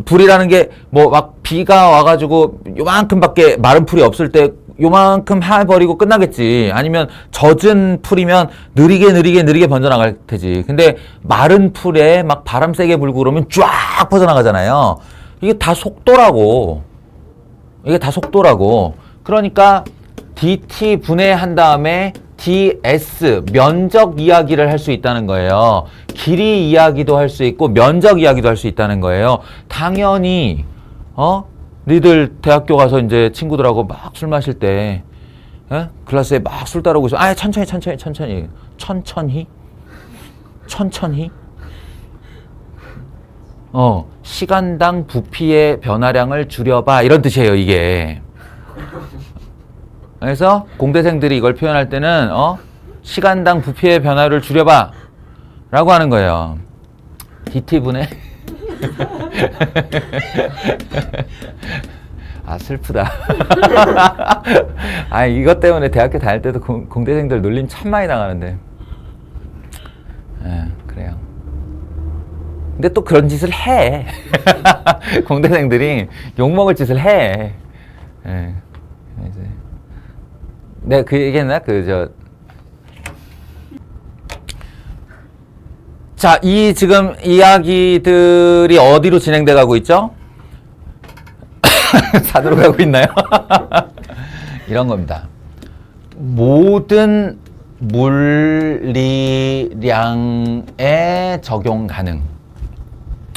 Speaker 1: 불이라는 게 뭐 막 비가 와가지고 요만큼밖에 마른 풀이 없을 때 요만큼 해버리고 끝나겠지. 아니면 젖은 풀이면 느리게 번져나갈 테지. 근데 마른 풀에 막 바람 세게 불고 그러면 쫙 퍼져나가잖아요. 이게 다 속도라고. 그러니까 dt 분해한 다음에 ds 면적 이야기를 할 수 있다는 거예요. 길이 이야기도 할 수 있고 면적 이야기도 할 수 있다는 거예요. 당연히 니들 대학교 가서 이제 친구들하고 막 술 마실 때 클래스에 막 술 따르고 있어. 천천히 시간당 부피의 변화량을 줄여봐 이런 뜻이에요. 이게. 그래서 공대생들이 이걸 표현할 때는 시간당 부피의 변화를 줄여봐 라고 하는 거예요. dt분의 슬프다. 이것 때문에 대학교 다닐 때도 공대생들 놀림 참 많이 당하는데. 그래요. 근데 또 그런 짓을 해. 공대생들이 욕먹을 짓을 해. 이제 내가 그 얘기했나? 자, 이 지금 이야기들이 어디로 진행돼 가고 있죠? 산으로 가고 있나요? 이런 겁니다. 모든 물리량에 적용 가능.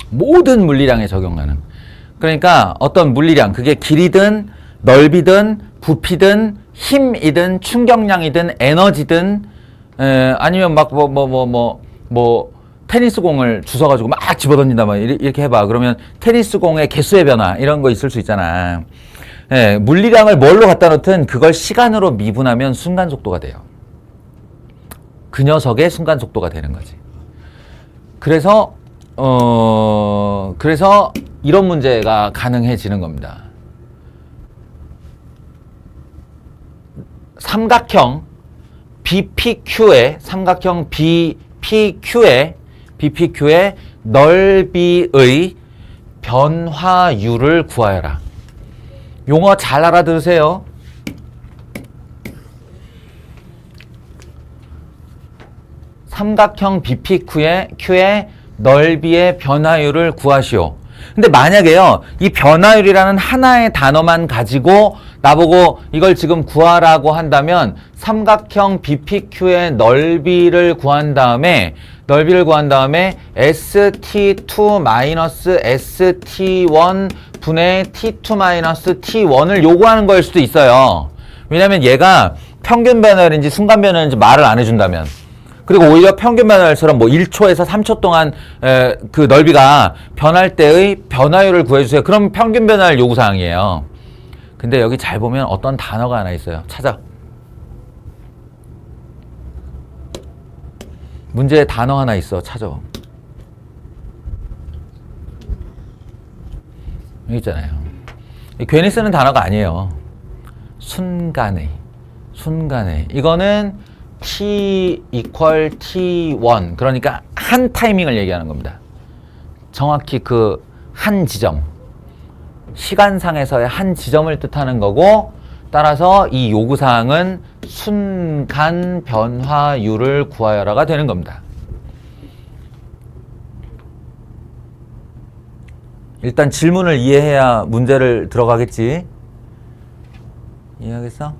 Speaker 1: 모든 물리량에 적용 가능. 그러니까 어떤 물리량, 그게 길이든 넓이든 부피든 힘이든 충격량이든 에너지든 아니면 막 테니스 공을 주워가지고 막 집어던진다 막 이렇게 해봐. 그러면 테니스 공의 개수의 변화 이런 거 있을 수 있잖아. 물리량을 뭘로 갖다 놓든 그걸 시간으로 미분하면 순간 속도가 돼요. 그 녀석의 순간 속도가 되는 거지. 그래서 이런 문제가 가능해지는 겁니다. 삼각형 BPQ의 넓이의 변화율을 구하여라. 용어 잘 알아들으세요. 삼각형 BPQ의 넓이의 변화율을 구하시오. 근데 만약에요, 이 변화율이라는 하나의 단어만 가지고 나보고 이걸 지금 구하라고 한다면 삼각형 BPQ의 넓이를 구한 다음에 넓이를 구한 다음에 ST2 마이너스 ST1 분의 T2 마이너스 T1을 요구하는 거일 수도 있어요. 왜냐면 얘가 평균 변화율인지 순간 변화율인지 말을 안 해준다면. 그리고 오히려 평균 변화율처럼 뭐 1초에서 3초 동안 그 넓이가 변할 때의 변화율을 구해주세요. 그럼 평균 변화율 요구사항이에요. 근데 여기 잘 보면 어떤 단어가 하나 있어요. 찾아. 문제에 단어 하나 있어. 찾아. 여기 있잖아요. 괜히 쓰는 단어가 아니에요. 순간에. 이거는 t equal t1. 그러니까 한 타이밍을 얘기하는 겁니다. 정확히 그 한 지점. 시간상에서의 한 지점을 뜻하는 거고, 따라서 이 요구사항은 순간 변화율을 구하여라가 되는 겁니다. 일단 질문을 이해해야 문제를 들어가겠지. 이해하겠어?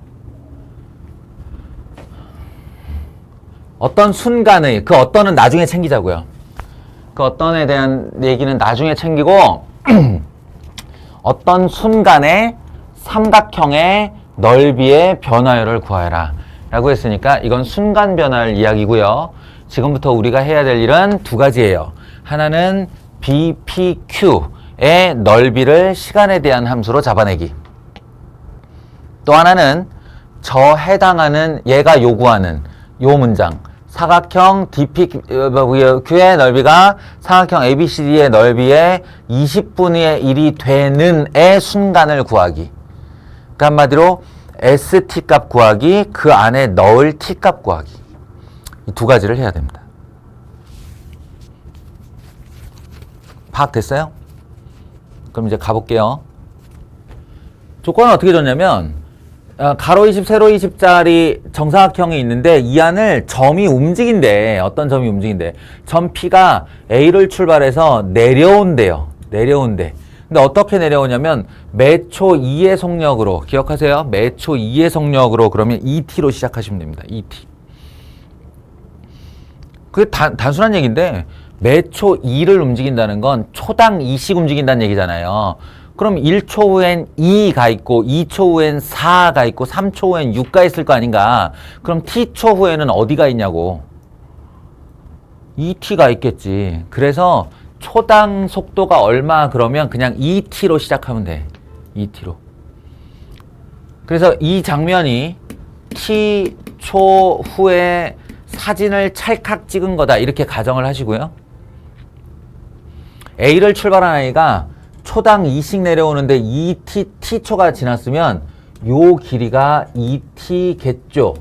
Speaker 1: 어떤 순간의, 그 어떤은 나중에 챙기자고요. 그 어떤에 대한 얘기는 나중에 챙기고 어떤 순간에 삼각형의 넓이의 변화율을 구하여라 라고 했으니까 이건 순간 변화율 이야기고요. 지금부터 우리가 해야 될 일은 두 가지예요. 하나는 BPQ의 넓이를 시간에 대한 함수로 잡아내기. 또 하나는 저 해당하는 얘가 요구하는 요 문장 사각형 DPQ의 넓이가 사각형 ABCD의 넓이의 20분의 1이 되는 의 순간을 구하기. 그러니까 한마디로 ST 값 구하기, 그 안에 넣을 T 값 구하기. 이 두 가지를 해야 됩니다. 파악됐어요? 그럼 이제 가볼게요. 조건은 어떻게 줬냐면 가로 20, 세로 20짜리 정사각형이 있는데 이 안을 점이 움직인대. 어떤 점이 움직인대? 점 P가 A를 출발해서 내려온대요. 내려온대. 근데 어떻게 내려오냐면 매초 2의 속력으로, 기억하세요? 매초 2의 속력으로 그러면 ET로 시작하시면 됩니다. ET. 그게 단순한 얘기인데 매초 2를 움직인다는 건 초당 2씩 움직인다는 얘기잖아요. 그럼 1초 후엔 2가 있고 2초 후엔 4가 있고 3초 후엔 6가 있을 거 아닌가. 그럼 t초 후에는 어디가 있냐고. 2t가 있겠지. 그래서 초당 속도가 얼마 그러면 그냥 2t로 시작하면 돼. 2t로. 그래서 이 장면이 t초 후에 사진을 찰칵 찍은 거다. 이렇게 가정을 하시고요. A를 출발한 아이가 초당 2씩 내려오는데 2t초가 지났으면 요 길이가 2t겠죠.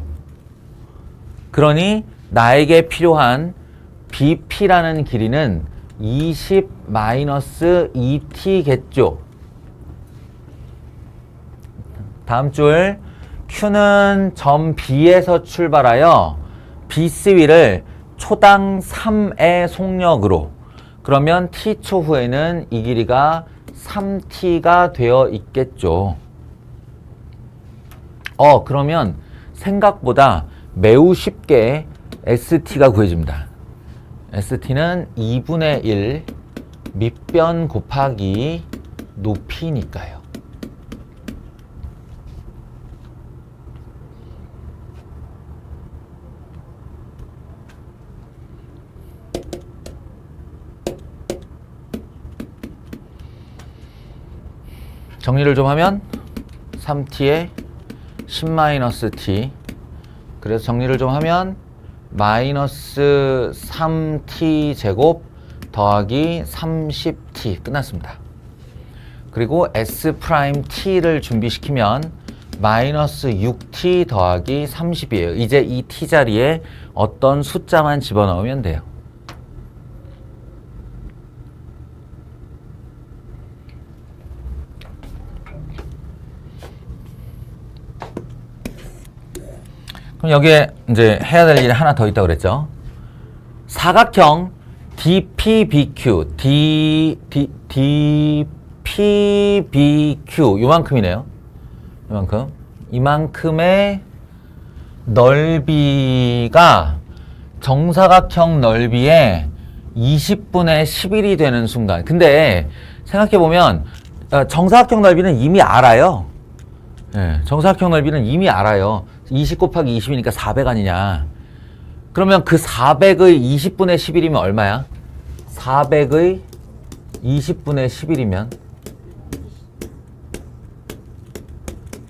Speaker 1: 그러니 나에게 필요한 BP라는 길이는 20-2t겠죠. 다음 줄 Q는 점 B에서 출발하여 BC위를 초당 3의 속력으로, 그러면 t초 후에는 이 길이가 3t가 되어 있겠죠. 그러면 생각보다 매우 쉽게 ST가 구해집니다. ST는 2분의 1 밑변 곱하기 높이니까요. 정리를 좀 하면 3t에 10-t, 그래서 정리를 좀 하면 마이너스 3t 제곱 더하기 30t 끝났습니다. 그리고 S'T를 준비시키면 마이너스 6t 더하기 30이에요. 이제 이 t 자리에 어떤 숫자만 집어넣으면 돼요. 그럼 여기에 이제 해야 될 일이 하나 더 있다고 그랬죠. 사각형 DPBQ, DPBQ 요만큼이네요. 이만큼의 넓이가 정사각형 넓이의 20분의 11이 되는 순간. 근데 생각해보면 정사각형 넓이는 이미 알아요. 예, 정사각형 넓이는 이미 알아요. 20 곱하기 20이니까 400 아니냐. 그러면 그 400의 20분의 11이면 얼마야? 400의 20분의 11이면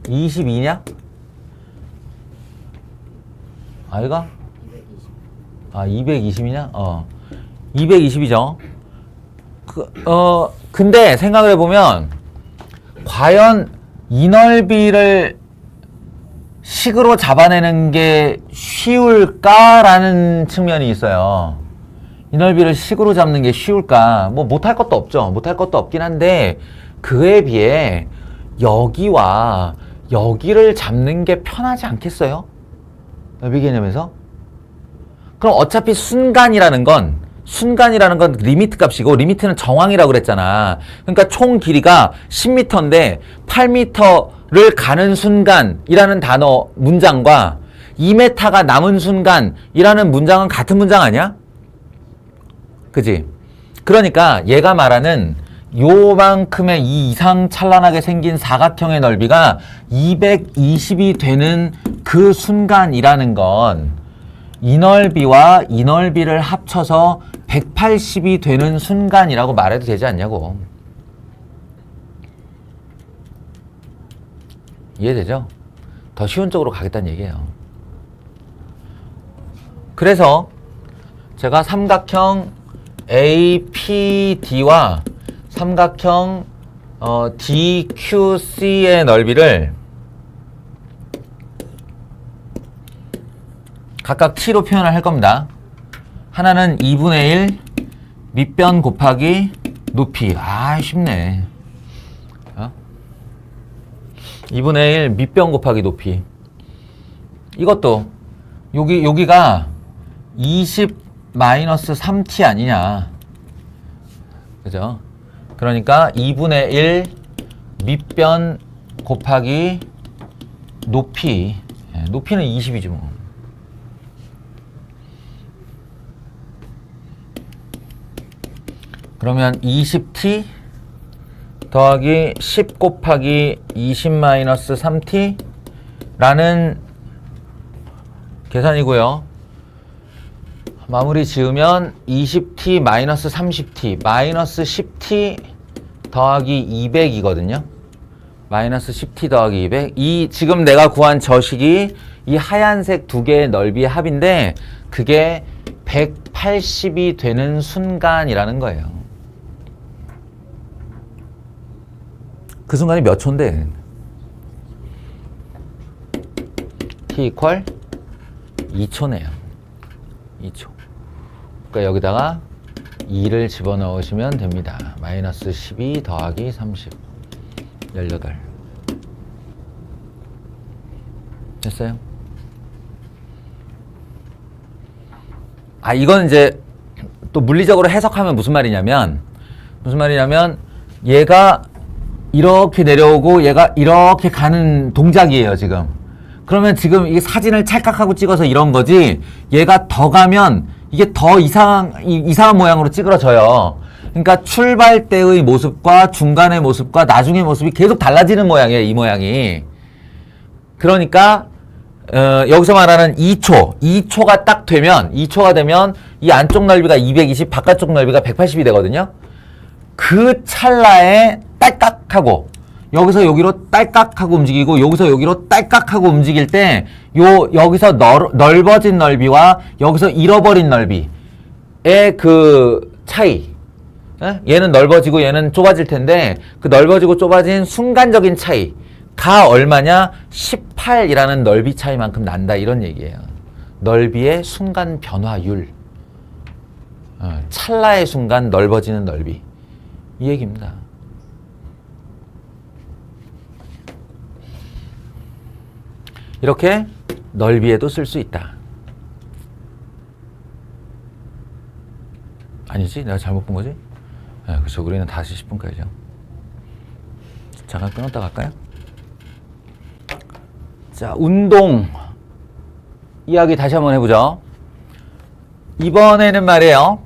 Speaker 1: 22냐? 아이가? 220이냐? 220이죠. 근데 생각을 해보면, 과연 이 넓이를 식으로 잡아내는 게 쉬울까라는 측면이 있어요. 이 넓이를 식으로 잡는 게 쉬울까? 뭐 못할 것도 없죠. 못할 것도 없긴 한데, 그에 비해 여기와 여기를 잡는 게 편하지 않겠어요? 넓이 개념에서? 그럼 어차피 순간이라는 건 리미트 값이고, 리미트는 정황이라고 그랬잖아. 그러니까 총 길이가 10m인데 8m를 가는 순간이라는 단어 문장과 2m가 남은 순간이라는 문장은 같은 문장 아니야? 그지? 그러니까 얘가 말하는 요만큼의 이 이상 찬란하게 생긴 사각형의 넓이가 220이 되는 그 순간이라는 건 이 넓이와 이 넓이를 합쳐서 180이 되는 순간이라고 말해도 되지 않냐고. 이해되죠? 더 쉬운 쪽으로 가겠다는 얘기예요. 그래서 제가 삼각형 APD와 삼각형 DQC의 넓이를 각각 t로 표현을 할 겁니다. 하나는 2분의 1 밑변 곱하기 높이. 쉽네. 2분의 1 밑변 곱하기 높이. 이것도 여기가 20-3t 아니냐. 그죠? 그러니까 2분의 1 밑변 곱하기 높이. 높이는 20이지 뭐. 그러면 20t 더하기 10 곱하기 20-3t 라는 계산이고요. 마무리 지으면 20t-30t -10t 더하기 200이거든요. -10t 더하기 200. 이 지금 내가 구한 저식이 이 하얀색 두 개의 넓이의 합인데 그게 180이 되는 순간이라는 거예요. 그 순간이 몇 초인데? t equal 2초네요. 2초. 그러니까 여기다가 2를 집어넣으시면 됩니다. -12 더하기 30. 18. 됐어요? 이건 이제 또 물리적으로 해석하면 무슨 말이냐면 얘가 이렇게 내려오고 얘가 이렇게 가는 동작이에요, 지금. 그러면 지금 이게 사진을 찰칵하고 찍어서 이런 거지, 얘가 더 가면 이게 더 이상한 모양으로 찌그러져요. 그러니까 출발 때의 모습과 중간의 모습과 나중의 모습이 계속 달라지는 모양이에요, 이 모양이. 그러니까 여기서 말하는 2초가 딱 되면, 2초가 되면 이 안쪽 넓이가 220, 바깥쪽 넓이가 180이 되거든요. 그 찰나에 딸깍하고 여기서 여기로 딸깍하고 움직이고 여기서 여기로 딸깍하고 움직일 때 여기서 넓어진 넓이와 여기서 잃어버린 넓이의 그 차이, 얘는 넓어지고 얘는 좁아질 텐데 그 넓어지고 좁아진 순간적인 차이가 얼마냐? 18이라는 넓이 차이만큼 난다, 이런 얘기예요. 넓이의 순간 변화율, 찰나의 순간 넓어지는 넓이, 이 얘기입니다. 이렇게 넓이에도 쓸 수 있다. 아니지? 내가 잘못 본 거지? 그렇죠. 우리는 다시 10분까지죠. 잠깐 끊었다 갈까요? 자, 운동 이야기 다시 한번 해보죠. 이번에는 말이에요.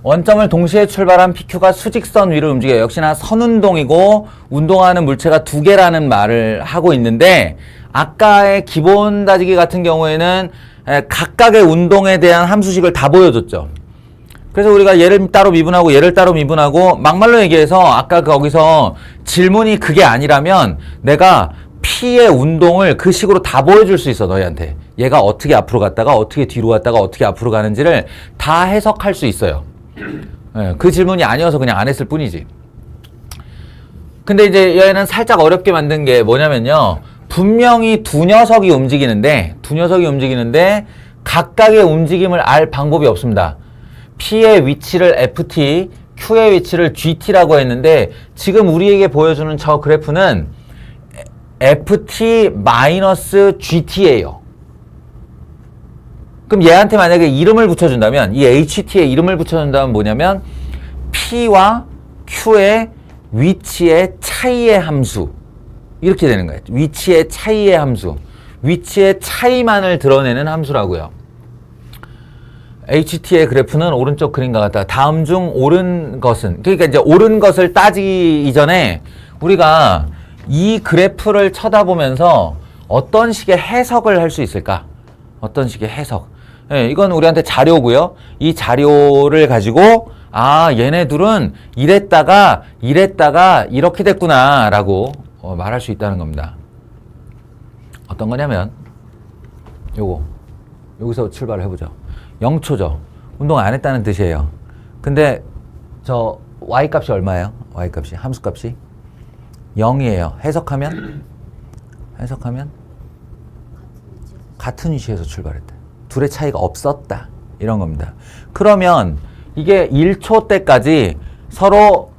Speaker 1: 원점을 동시에 출발한 PQ가 수직선 위를 움직여요. 역시나 선운동이고 운동하는 물체가 두 개라는 말을 하고 있는데 아까의 기본 다지기 같은 경우에는 각각의 운동에 대한 함수식을 다 보여줬죠. 그래서 우리가 얘를 따로 미분하고 얘를 따로 미분하고 막말로 얘기해서 아까 거기서 질문이 그게 아니라면 내가 P의 운동을 그 식으로 다 보여줄 수 있어 너희한테. 얘가 어떻게 앞으로 갔다가 어떻게 뒤로 갔다가 어떻게 앞으로 가는지를 다 해석할 수 있어요. 그 질문이 아니어서 그냥 안 했을 뿐이지. 근데 이제 얘는 살짝 어렵게 만든 게 뭐냐면요. 분명히 두 녀석이 움직이는데 각각의 움직임을 알 방법이 없습니다. P의 위치를 FT, Q의 위치를 GT라고 했는데 지금 우리에게 보여주는 저 그래프는 FT-GT예요. 그럼 얘한테 만약에 이름을 붙여준다면 이 HT에 이름을 붙여준다면 뭐냐면 P와 Q의 위치의 차이의 함수 이렇게 되는 거예요. 위치의 차이의 함수. 위치의 차이만을 드러내는 함수라고요. HT의 그래프는 오른쪽 그림과 같다. 다음 중 옳은 것은 그러니까 이제 옳은 것을 따지기 이전에 우리가 이 그래프를 쳐다보면서 어떤 식의 해석을 할 수 있을까? 어떤 식의 해석. 예, 이건 우리한테 자료고요. 이 자료를 가지고 아 얘네 둘은 이랬다가 이렇게 됐구나 라고 말할 수 있다는 겁니다. 어떤 거냐면 여기서 출발을 해보죠. 0초죠. 운동 안 했다는 뜻이에요. 근데 저 y값이 얼마예요? y값이 함수값이 0이에요. 해석하면 같은 위치에서 출발했다. 둘의 차이가 없었다. 이런 겁니다. 그러면 이게 1초 때까지 서로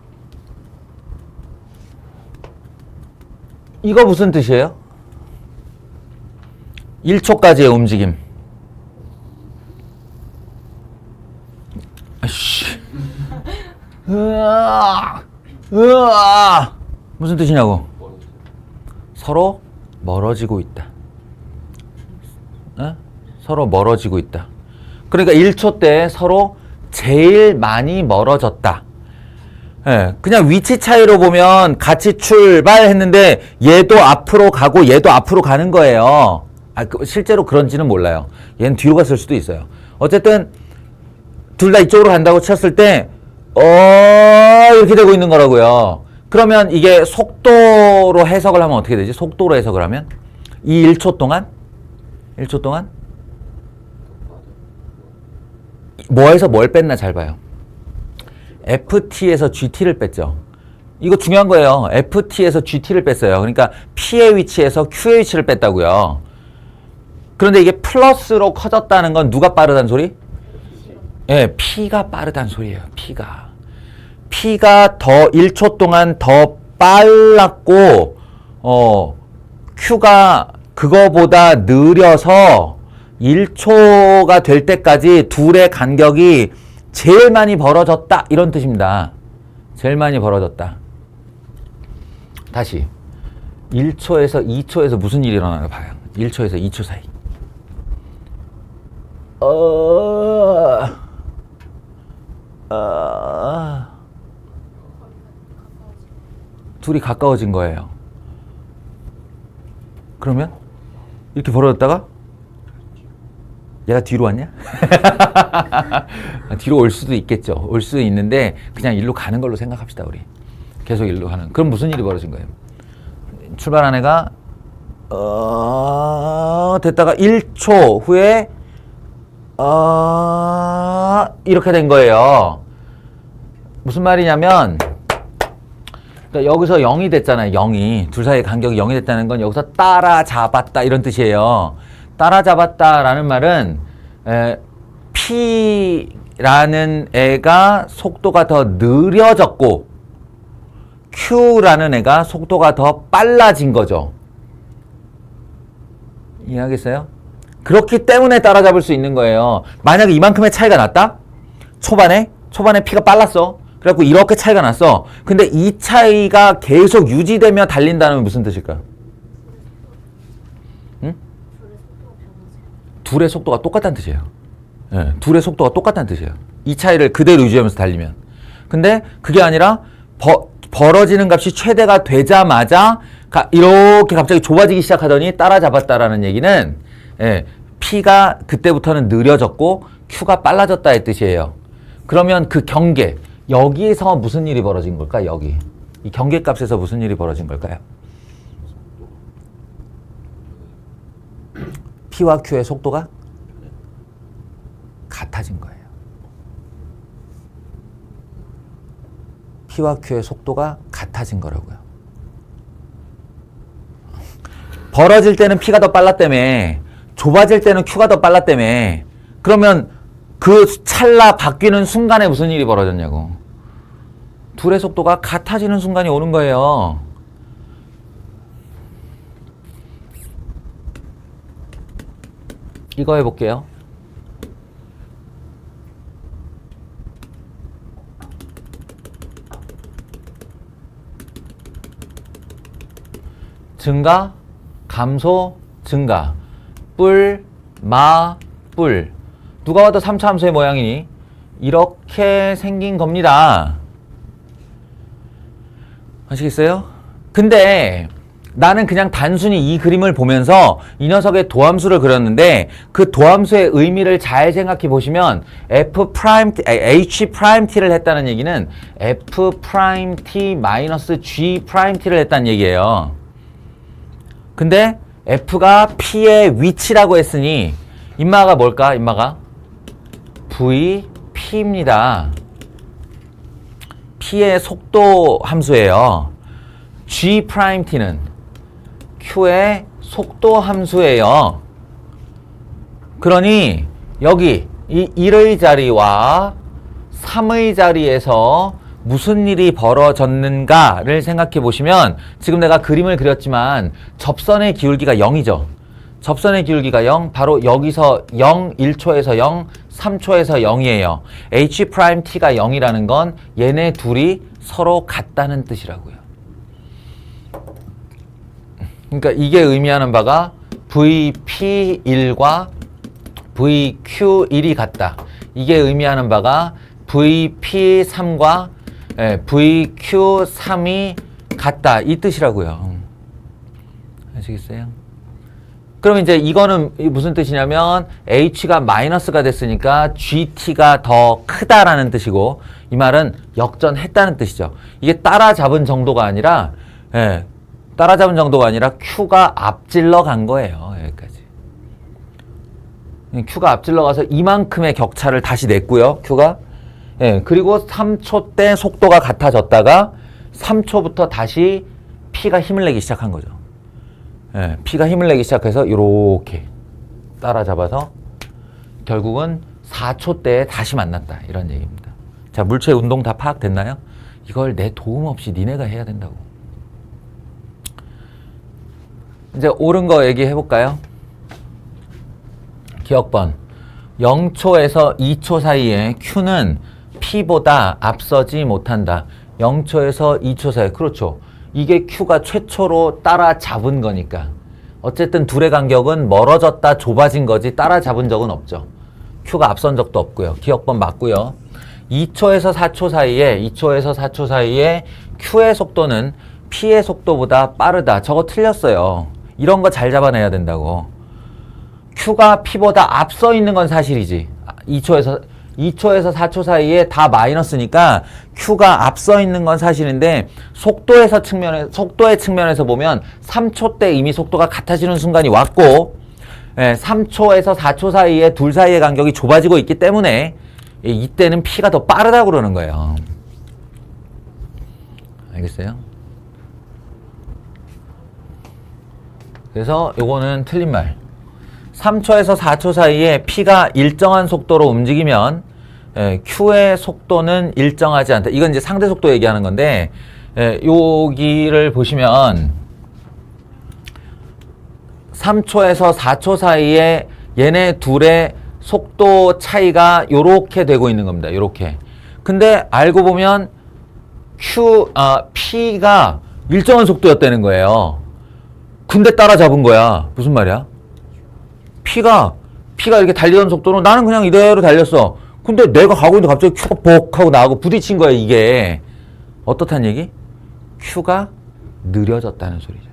Speaker 1: 이거 무슨 뜻이에요? 1초까지의 움직임. 아이씨. 무슨 뜻이냐고? 서로 멀어지고 있다. 서로 멀어지고 있다. 그러니까 1초 때 서로 제일 많이 멀어졌다. 예, 그냥 위치 차이로 보면 같이 출발했는데 얘도 앞으로 가고 얘도 앞으로 가는 거예요. 실제로 그런지는 몰라요. 얘는 뒤로 갔을 수도 있어요. 어쨌든 둘 다 이쪽으로 간다고 쳤을 때 이렇게 되고 있는 거라고요. 그러면 이게 속도로 해석을 하면 어떻게 되지? 속도로 해석을 하면 이 1초 동안 뭐에서 뭘 뺐나 잘 봐요. FT에서 GT를 뺐죠. 이거 중요한 거예요. FT에서 GT를 뺐어요. 그러니까 P의 위치에서 Q의 위치를 뺐다고요. 그런데 이게 플러스로 커졌다는 건 누가 빠르다는 소리? 예, P가 빠르다는 소리예요. P가 더 1초 동안 더 빨랐고 Q가 그거보다 느려서 1초가 될 때까지 둘의 간격이 제일 많이 벌어졌다 이런 뜻입니다. 제일 많이 벌어졌다. 다시 1초에서 2초에서 무슨 일이 일어나나 봐요. 1초에서 2초 사이. 둘이 가까워진 거예요. 그러면 이렇게 벌어졌다가 얘가 뒤로 왔냐? 뒤로 올 수도 있겠죠. 올 수도 있는데 그냥 일로 가는 걸로 생각합시다. 우리 계속 일로 가는. 그럼 무슨 일이 벌어진 거예요? 출발한 애가 됐다가 1초 후에 이렇게 된 거예요. 무슨 말이냐면 그러니까 여기서 0이 됐잖아요. 0이. 둘 사이의 간격이 0이 됐다는 건 여기서 따라잡았다 이런 뜻이에요. 따라잡았다라는 말은 P라는 애가 속도가 더 느려졌고 Q라는 애가 속도가 더 빨라진 거죠. 이해하겠어요? 그렇기 때문에 따라잡을 수 있는 거예요. 만약에 이만큼의 차이가 났다? 초반에 P가 빨랐어. 그래갖고 이렇게 차이가 났어. 근데 이 차이가 계속 유지되며 달린다는 무슨 뜻일까요? 응? 둘의 속도가 똑같다는 뜻이에요. 예, 둘의 속도가 똑같다는 뜻이에요. 이 차이를 그대로 유지하면서 달리면. 근데 그게 아니라 벌어지는 값이 최대가 되자마자 이렇게 갑자기 좁아지기 시작하더니 따라잡았다라는 얘기는 예, P가 그때부터는 느려졌고 Q가 빨라졌다의 뜻이에요. 그러면 그 경계, 여기에서 무슨 일이 벌어진 걸까? 여기. 이 경계값에서 무슨 일이 벌어진 걸까요? P와 Q의 속도가 같아진 거예요. P와 Q의 속도가 같아진 거라고요. 벌어질 때는 P가 더 빨랐다며, 좁아질 때는 Q가 더 빨랐다며. 그러면 그 찰나 바뀌는 순간에 무슨 일이 벌어졌냐고. 둘의 속도가 같아지는 순간이 오는 거예요. 이거 해볼게요. 증가, 감소, 증가. 뿔, 마, 뿔. 누가 봐도 3차 함수의 모양이니 이렇게 생긴 겁니다. 아시겠어요? 근데 나는 그냥 단순히 이 그림을 보면서 이 녀석의 도함수를 그렸는데 그 도함수의 의미를 잘 생각해 보시면 H'T를 했다는 얘기는 F'T-G'T를 했다는 얘기예요. 근데 F가 P의 위치라고 했으니 인마가 뭘까? 인마가 VP입니다. P의 속도 함수예요. G'T는 Q의 속도 함수예요. 그러니 여기 이 1의 자리와 3의 자리에서 무슨 일이 벌어졌는가를 생각해 보시면 지금 내가 그림을 그렸지만 접선의 기울기가 0이죠. 접선의 기울기가 0, 바로 여기서 0, 1초에서 0, 3초에서 0이에요. H'T가 0이라는 건 얘네 둘이 서로 같다는 뜻이라고요. 그러니까 이게 의미하는 바가 VP1과 VQ1이 같다. 이게 의미하는 바가 VP3과 VQ3이 같다. 이 뜻이라고요. 아시겠어요? 그럼 이제 이거는 무슨 뜻이냐면 H가 마이너스가 됐으니까 GT가 더 크다라는 뜻이고 이 말은 역전했다는 뜻이죠. 이게 따라잡은 정도가 아니라 Q가 앞질러 간 거예요. 여기까지. Q가 앞질러 가서 이만큼의 격차를 다시 냈고요. Q가. 그리고 3초 때 속도가 같아졌다가 3초부터 다시 P가 힘을 내기 시작한 거죠. P가 힘을 내기 시작해서 이렇게 따라잡아서 결국은 4초 때에 다시 만났다. 이런 얘기입니다. 자, 물체 운동 다 파악됐나요? 이걸 내 도움 없이 니네가 해야 된다고. 이제 옳은 거 얘기해 볼까요? 기억번 0초에서 2초 사이에 Q는 P보다 앞서지 못한다. 0초에서 2초 사이. 그렇죠. 이게 Q가 최초로 따라잡은 거니까. 어쨌든 둘의 간격은 멀어졌다 좁아진 거지 따라잡은 적은 없죠. Q가 앞선 적도 없고요. 기억번 맞고요. 2초에서 4초 사이에 Q의 속도는 P의 속도보다 빠르다. 저거 틀렸어요. 이런 거 잘 잡아내야 된다고. Q가 P보다 앞서 있는 건 사실이지. 2초에서 4초 사이에 다 마이너스니까 Q가 앞서 있는 건 사실인데 속도의 측면에서 보면 3초 때 이미 속도가 같아지는 순간이 왔고 3초에서 4초 사이에 둘 사이의 간격이 좁아지고 있기 때문에 이때는 P가 더 빠르다고 그러는 거예요. 알겠어요? 그래서 요거는 틀린 말. 3초에서 4초 사이에 P가 일정한 속도로 움직이면 Q의 속도는 일정하지 않다. 이건 이제 상대 속도 얘기하는 건데 여기를 보시면 3초에서 4초 사이에 얘네 둘의 속도 차이가 요렇게 되고 있는 겁니다. 요렇게. 근데 알고 보면 P가 일정한 속도였다는 거예요. 근데 따라잡은 거야. 무슨 말이야? P가 P가 이렇게 달리던 속도는 나는 그냥 이대로 달렸어. 근데 내가 가고 있는데 갑자기 Q가 복 하고 나하고 부딪힌 거야, 이게. 어떻단 얘기? Q가 느려졌다는 소리죠.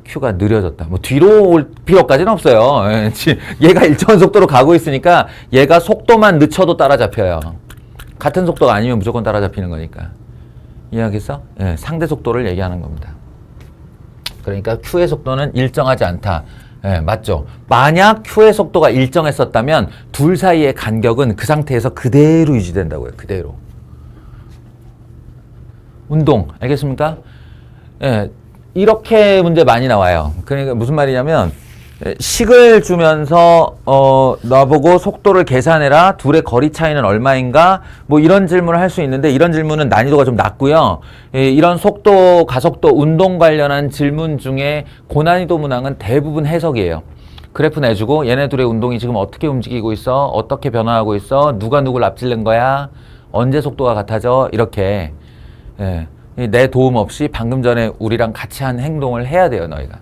Speaker 1: Q가 느려졌다. 뭐 뒤로 올 필요까지는 없어요. 예, 얘가 일정한 속도로 가고 있으니까 얘가 속도만 늦춰도 따라잡혀요. 같은 속도가 아니면 무조건 따라잡히는 거니까. 이해하겠어? 예, 상대 속도를 얘기하는 겁니다. 그러니까 Q의 속도는 일정하지 않다. 예, 맞죠? 만약 Q의 속도가 일정했었다면 둘 사이의 간격은 그 상태에서 그대로 유지된다고요. 그대로. 운동, 알겠습니까? 예, 이렇게 문제 많이 나와요. 그러니까 무슨 말이냐면 식을 주면서 나보고 속도를 계산해라. 둘의 거리 차이는 얼마인가? 뭐 이런 질문을 할 수 있는데 이런 질문은 난이도가 좀 낮고요. 이런 속도, 가속도, 운동 관련한 질문 중에 고난이도 문항은 대부분 해석이에요. 그래프 내주고 얘네 둘의 운동이 지금 어떻게 움직이고 있어? 어떻게 변화하고 있어? 누가 누굴 앞지른 거야? 언제 속도가 같아져? 이렇게. 예. 내 도움 없이 방금 전에 우리랑 같이 한 행동을 해야 돼요, 너희가.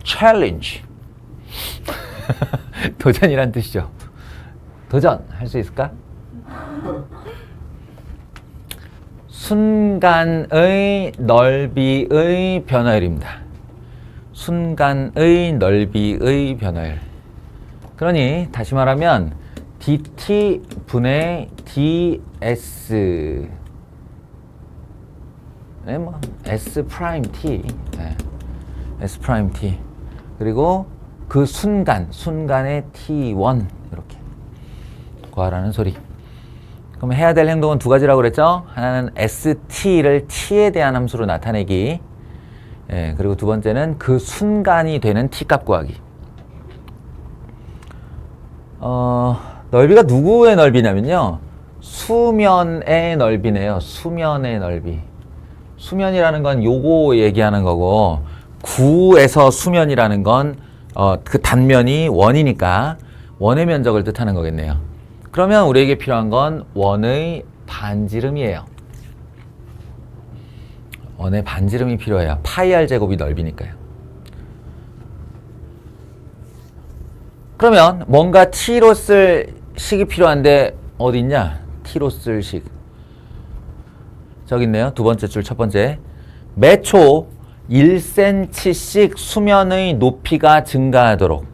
Speaker 1: 챌린지. 도전이란 뜻이죠. 도전 할 수 있을까? 순간의 넓이의 변화율입니다. 순간의 넓이의 변화율. 그러니 다시 말하면 dt 분의 ds 네, 뭐 s 프라임 t 네. s 프라임 t 그리고 그 순간의 t1 이렇게 구하라는 소리. 그럼 해야 될 행동은 두 가지라고 그랬죠? 하나는 st를 t에 대한 함수로 나타내기. 예, 그리고 두 번째는 그 순간이 되는 t값 구하기. 넓이가 누구의 넓이냐면요. 수면의 넓이네요. 수면의 넓이. 수면이라는 건 요거 얘기하는 거고, 구에서 수면이라는 건 그 단면이 원이니까 원의 면적을 뜻하는 거겠네요. 그러면 우리에게 필요한 건 원의 반지름이에요. 원의 반지름이 필요해요. 파이 r 제곱이 넓이니까요. 그러면 뭔가 t로 쓸 식이 필요한데 어디 있냐? t로 쓸 식. 저기 있네요. 두 번째 줄 첫 번째. 매초 1cm씩 수면의 높이가 증가하도록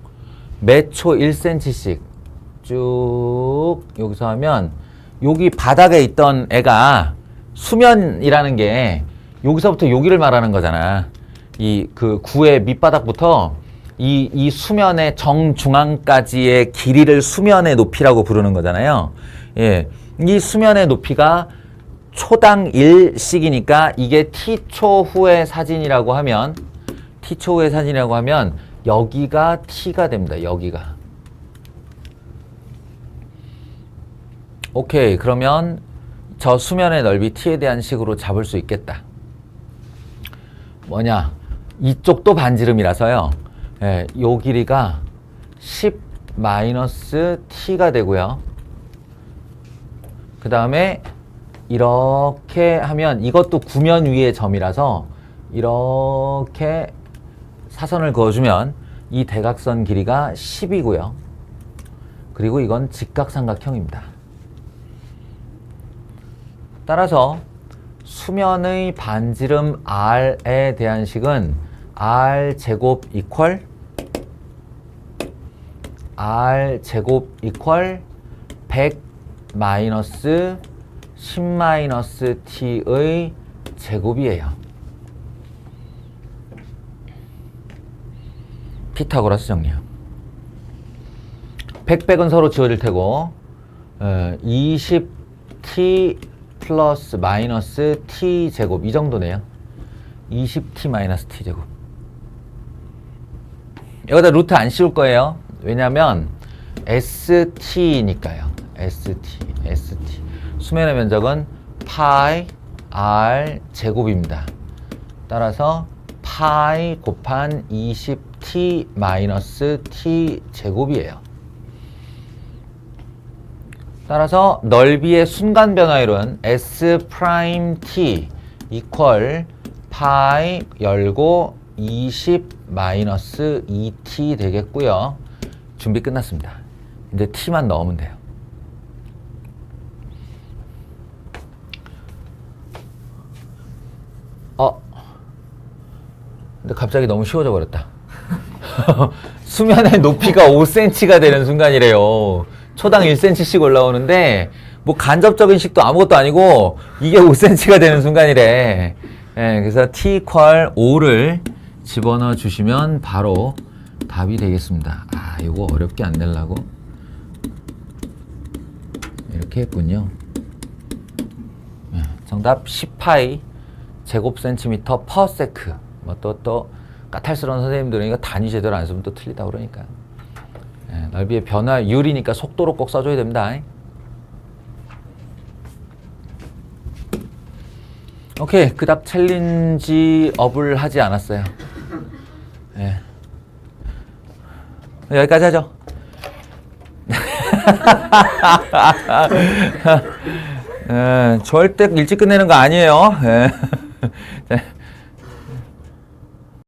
Speaker 1: 매초 1cm씩 쭉 여기서 하면 여기 바닥에 있던 애가 수면이라는 게 여기서부터 여기를 말하는 거잖아. 이 그 구의 밑바닥부터 이 수면의 정중앙까지의 길이를 수면의 높이라고 부르는 거잖아요. 예. 이 수면의 높이가 초당 1씩이니까 이게 t초 후의 사진이라고 하면 여기가 t가 됩니다. 여기가. 오케이. 그러면 저 수면의 넓이 t에 대한 식으로 잡을 수 있겠다. 뭐냐? 이쪽도 반지름이라서요. 예, 요 길이가 10-t가 되고요. 그 다음에 이렇게 하면 이것도 구면 위의 점이라서 이렇게 사선을 그어주면 이 대각선 길이가 10이고요. 그리고 이건 직각삼각형입니다. 따라서 수면의 반지름 r에 대한 식은 r제곱 이퀄 100 마이너스 10-t의 제곱이에요. 피타고라스 정리요. 100은 서로 지워질 테고 20t 플러스 마이너스 t 제곱 이 정도네요. 20t 마이너스 t 제곱. 여기다 루트 안 씌울 거예요. 왜냐면 st니까요. st. 수면의 면적은 파이 r 제곱입니다. 따라서 파이 곱한 20t 마이너스 t 제곱이에요. 따라서 넓이의 순간 변화율은 S 프라임 T 이퀄 파이 열고 20 마이너스 2T 되겠고요. 준비 끝났습니다. 이제 T만 넣으면 돼요. 근데 갑자기 너무 쉬워져 버렸다. 수면의 높이가 5cm가 되는 순간이래요. 초당 1cm씩 올라오는데 뭐 간접적인 식도 아무것도 아니고 이게 5cm가 되는 순간이래. 예, 그래서 t 이퀄 5를 집어넣어 주시면 바로 답이 되겠습니다. 아, 이거 어렵게 안 내려고 이렇게 했군요. 예, 정답 10파이 제곱센티미터 퍼 세크. 뭐 또 까탈스러운 선생님들은 이거 단위 제대로 안 쓰면 또 틀리다 그러니까. 예, 넓이의 변화율이니까 속도로 꼭 써줘야 됩니다. 오케이, 그닥 챌린지 업을 하지 않았어요. 예. 여기까지 하죠. 절대 일찍 끝내는 거 아니에요. 예.